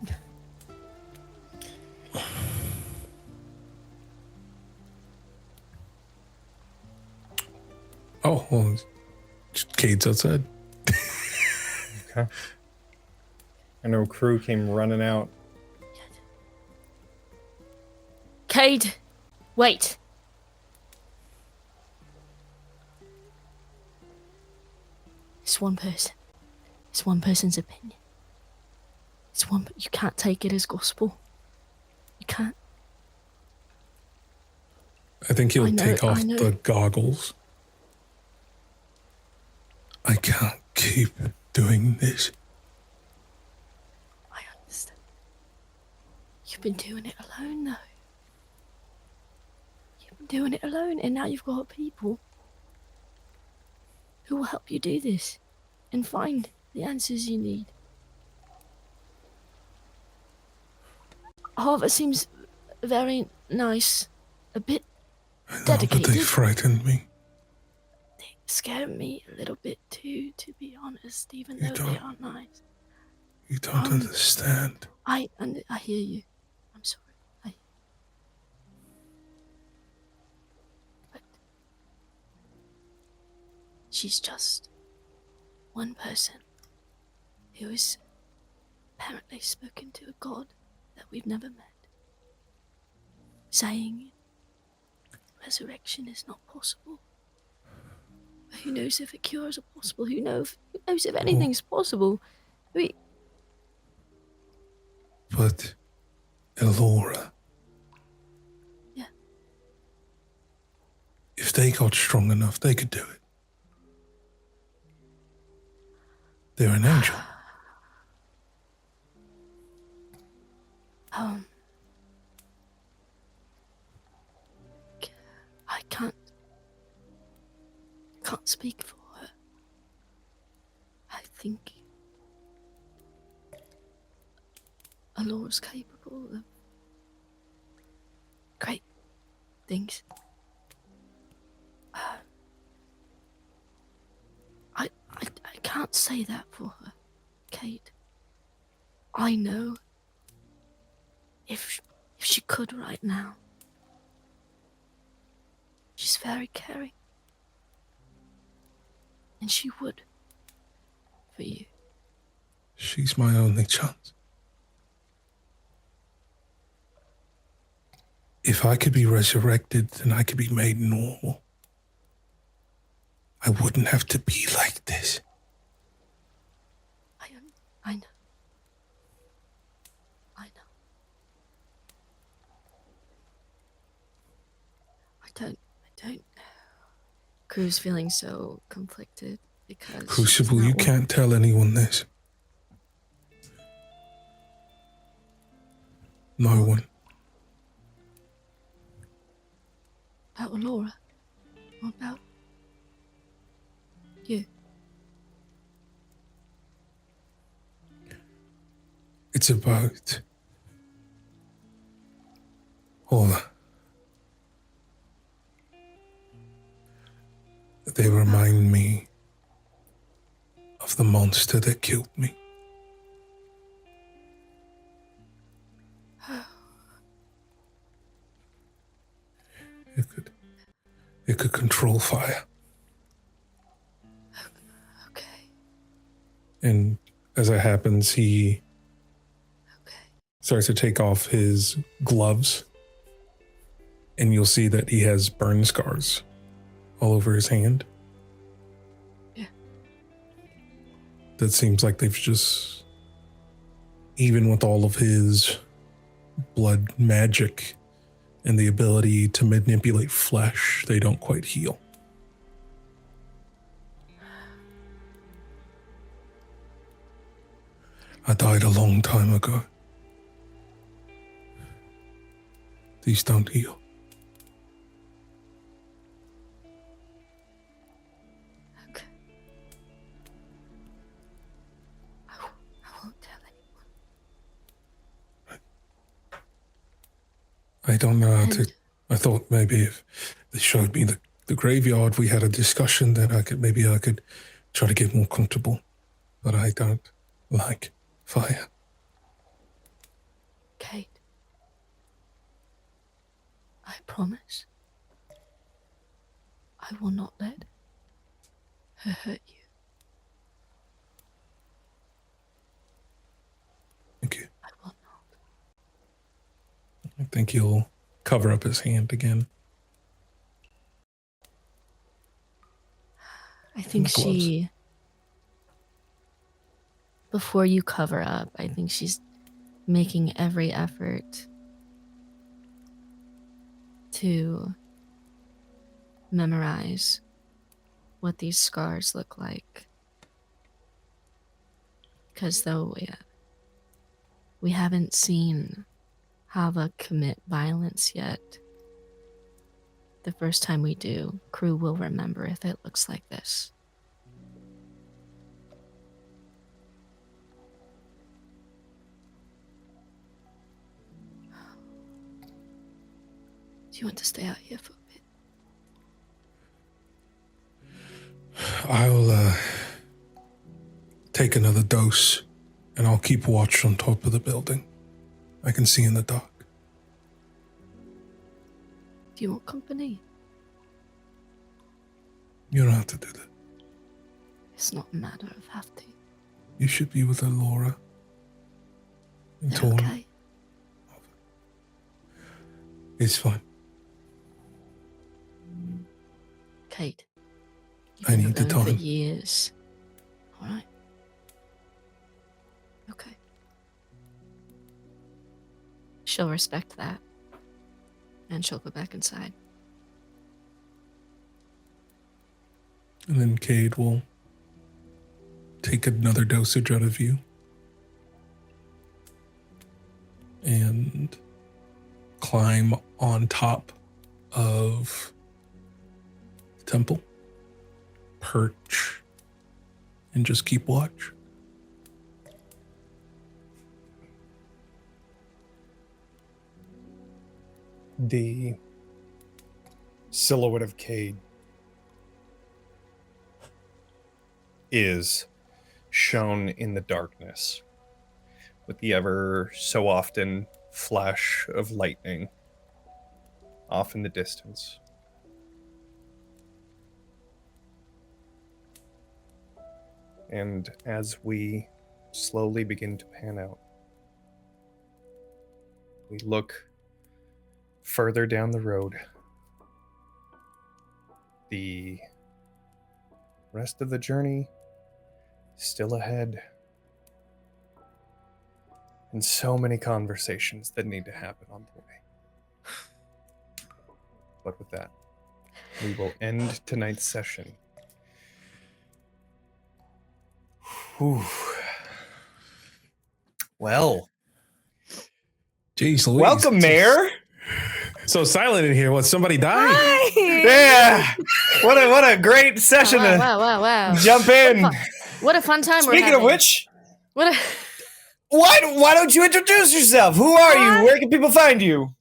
Oh, well, Cade's outside. Okay. I know crew came running out. Kade, wait. It's one person. It's one person's opinion. It's one. You can't take it as gospel. You can't. I think he'll I know- take off I know. the goggles. I can't keep doing this. I understand. You've been doing it alone, though. You've been doing it alone, and now you've got people who will help you do this and find the answers you need. Harvard seems very nice, a bit I know, but they dedicated. frightened me. They scare me a little bit too, to be honest, even You though they don't- are nice. You don't understand. I hear you. I'm sorry. But she's just one person who has apparently spoken to a god that we've never met, saying resurrection is not possible. But who knows if a cures are possible? Who knows if anything's possible? But Ilora. Yeah. If they got strong enough, they could do it. They're an angel. I can't speak for her. I think Ilora's capable of great things. I can't say that for her, Kate. I know if she could right now, she's very caring. And she would for you. She's my only chance. If I could be resurrected, then I could be made normal. I wouldn't have to be like this. I know. I know. I don't. Crew's feeling so conflicted because Crucible, she's you not can't tell anyone this. No one. about Ilora. What about you? It's about Ola. They remind me of the monster that killed me. It could control fire. Okay. And as it happens, he Okay. starts to take off his gloves. And you'll see that he has burn scars all over his hand. Yeah. That seems like they've just, even with all of his blood magic and the ability to manipulate flesh, they don't quite heal. I died a long time ago. These don't heal. Okay. I won't tell anyone. I don't know how to. And- I thought maybe if they showed me the graveyard, we had a discussion, then I could try to get more comfortable. But I don't. like fire. Kate, I promise I will not let her hurt you. Thank you. I will not. I think he'll cover up his hand again. I think The gloves. she, before you cover up, I think she's making every effort to memorize what these scars look like. Because though we haven't seen Hava commit violence yet, the first time we do, crew will remember if it looks like this. Do you want to stay out here for a bit? I'll take another dose, and I'll keep watch on top of the building. I can see in the dark. Do you want company? You don't have to do that. It's not a matter of have to. You should be with Ilora and Torin. Okay. It's fine. Kate. I You've need the been known for time. years. Alright. Okay. She'll respect that. And she'll go back inside. And then Kade will take another dosage out of you. And climb on top of the temple. Perch. And just keep watch. The silhouette of Kade is shown in the darkness with the ever so often flash of lightning off in the distance. And as we slowly begin to pan out, we look further down the road. The rest of the journey still ahead. And so many conversations that need to happen on the way. But with that, we will end tonight's session. Whew. Well, Jeez Louise. welcome, Mayor. So silent in here. What, somebody died? Hi. Yeah, what a great session to Wow. jump in. What a fun time we're Speaking of having. which, What a... why don't you introduce yourself? Who are you? Where can people find you?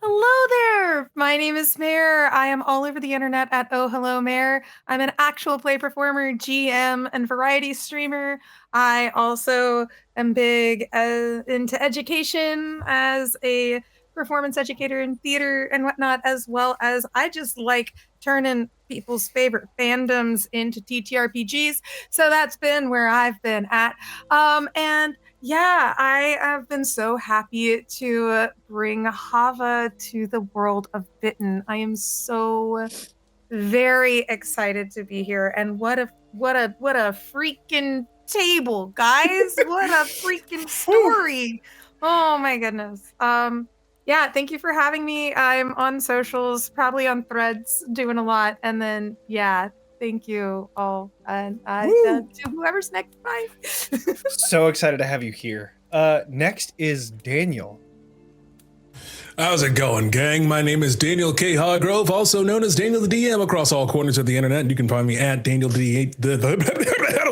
Hello there. My name is Mare. I am all over the internet at Oh Hello Mare. I'm an actual play performer, GM, and variety streamer. I also am big into education as a performance educator in theater and whatnot, as well as I just like turning people's favorite fandoms into TTRPGs. So that's been where I've been at. And yeah, I have been so happy to bring Hava to the world of Bitten. I am so very excited to be here, and what a freaking table, guys! What a freaking story! Oh my goodness. Yeah, thank you for having me. I'm on socials, probably on Threads, doing a lot, and then yeah. Thank you all, and to whoever's next. Bye. So excited to have you here. Next is Daniel. How's it going, gang? My name is Daniel K. Hargrove, also known as Daniel the DM across all corners of the internet. You can find me at Daniel the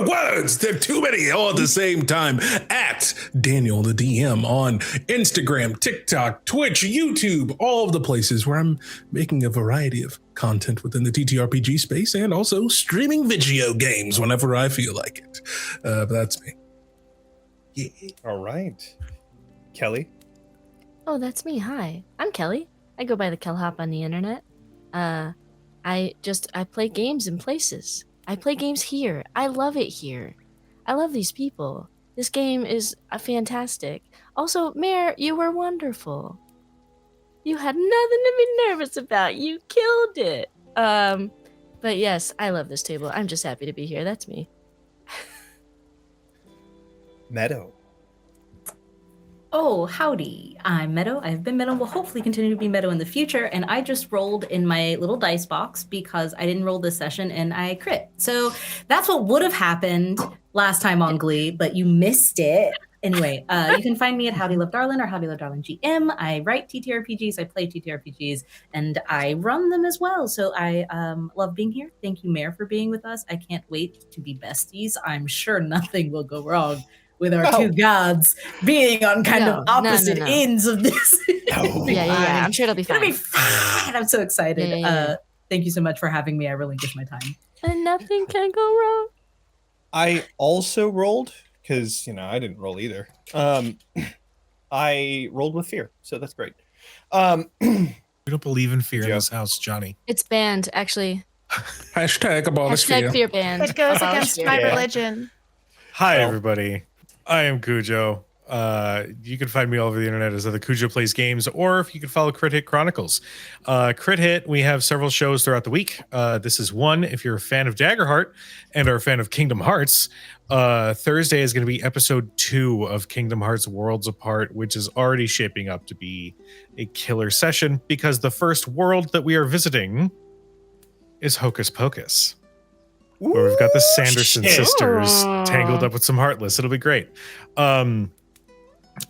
words. There are too many all at the same time. At Daniel the DM on Instagram, TikTok, Twitch, YouTube, all of the places where I'm making a variety of content within the TTRPG space and also streaming video games whenever I feel like it. But that's me. Yeah. All right. Kelly? Oh, that's me. Hi, I'm Kelly. I go by the Kellhop on the internet. I play games in places. I play games here. I love it here. I love these people. This game is fantastic. Also, Mayor, you were wonderful. You had nothing to be nervous about. You killed it. But yes, I love this table. I'm just happy to be here. That's me. Meadow. Oh, howdy. I'm Meadow. I've been Meadow. Will hopefully continue to be Meadow in the future. And I just rolled in my little dice box because I didn't roll this session and I crit. So that's what would have happened last time on Glee, but you missed it. Anyway, you can find me at Howdy Love Darlin or Howdy Love Darlin GM. I write TTRPGs, I play TTRPGs, and I run them as well. So I love being here. Thank you, Mayor, for being with us. I can't wait to be besties. I'm sure nothing will go wrong with our two gods being on kind of opposite ends of this. Yeah. I'm sure it'll be fine. It'll be fine. I'm so excited. Yeah. Thank you so much for having me. I relinquish my time. And nothing can go wrong. I also rolled because I didn't roll either. I rolled with fear, so that's great. We don't believe in fear in this house, Johnny. It's banned, actually. Hashtag abolish fear. Fear banned. It goes Abolish against fear. my religion. Hi, everybody. I am Kujo. You can find me all over the internet as the Kujo Plays Games, or if you can follow Crit Hit Chronicles. Crit Hit, we have several shows throughout the week. This is one, if you're a fan of Daggerheart and are a fan of Kingdom Hearts. Thursday is going to be episode 2 of Kingdom Hearts Worlds Apart, which is already shaping up to be a killer session because the first world that we are visiting is Hocus Pocus. Where we've got the Sanderson sisters tangled up with some Heartless. It'll be great.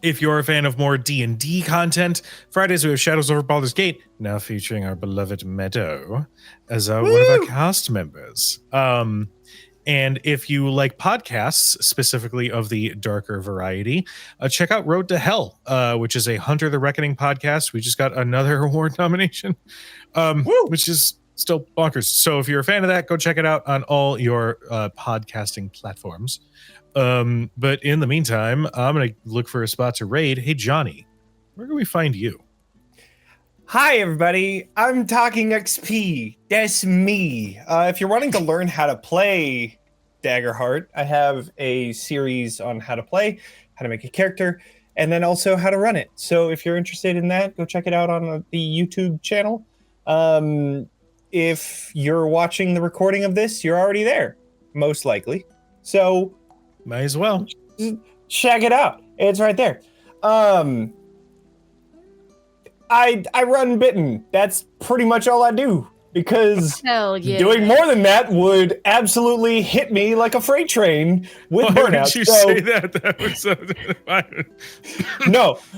If you're a fan of more D&D content, Fridays we have Shadows Over Baldur's Gate, now featuring our beloved Meadow as one of our cast members. And if you like podcasts, specifically of the darker variety, check out Road to Hell, which is a Hunter the Reckoning podcast. We just got another award nomination, which is still bonkers. So if you're a fan of that, go check it out on all your podcasting platforms. But in the meantime, I'm going to look for a spot to raid. Hey, Johnny, where can we find you? Hi, everybody. I'm Talking XP. That's me. If you're wanting to learn how to play Daggerheart, I have a series on how to play, how to make a character, and then also how to run it. So if you're interested in that, go check it out on the YouTube channel. If you're watching the recording of this, you're already there, most likely. So might as well check it out. It's right there. I run Bitten. That's pretty much all I do because doing more than that would absolutely hit me like a freight train with burnout. Why did you say that? That was so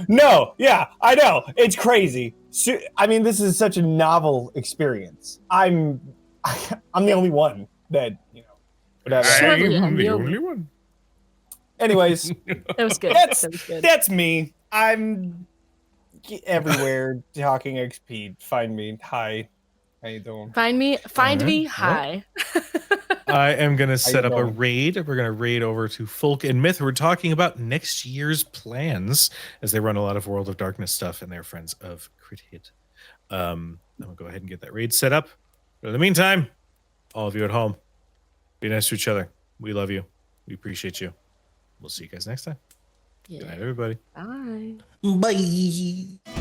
No, yeah, I know. It's crazy. So, I mean, this is such a novel experience. I'm the only one that, whatever. I'm the only one. Anyways, that was good. That's me. I'm everywhere. Talking XP. Find me. Hi. How you doing? Find me. Hi. I am going to set up a raid. We're going to raid over to Folk and Myth. We're talking about next year's plans as they run a lot of World of Darkness stuff and they're friends of Crit Hit. I'm going to go ahead and get that raid set up. But in the meantime, all of you at home, be nice to each other. We love you. We appreciate you. We'll see you guys next time. Yeah. Good night, everybody. Bye. Bye.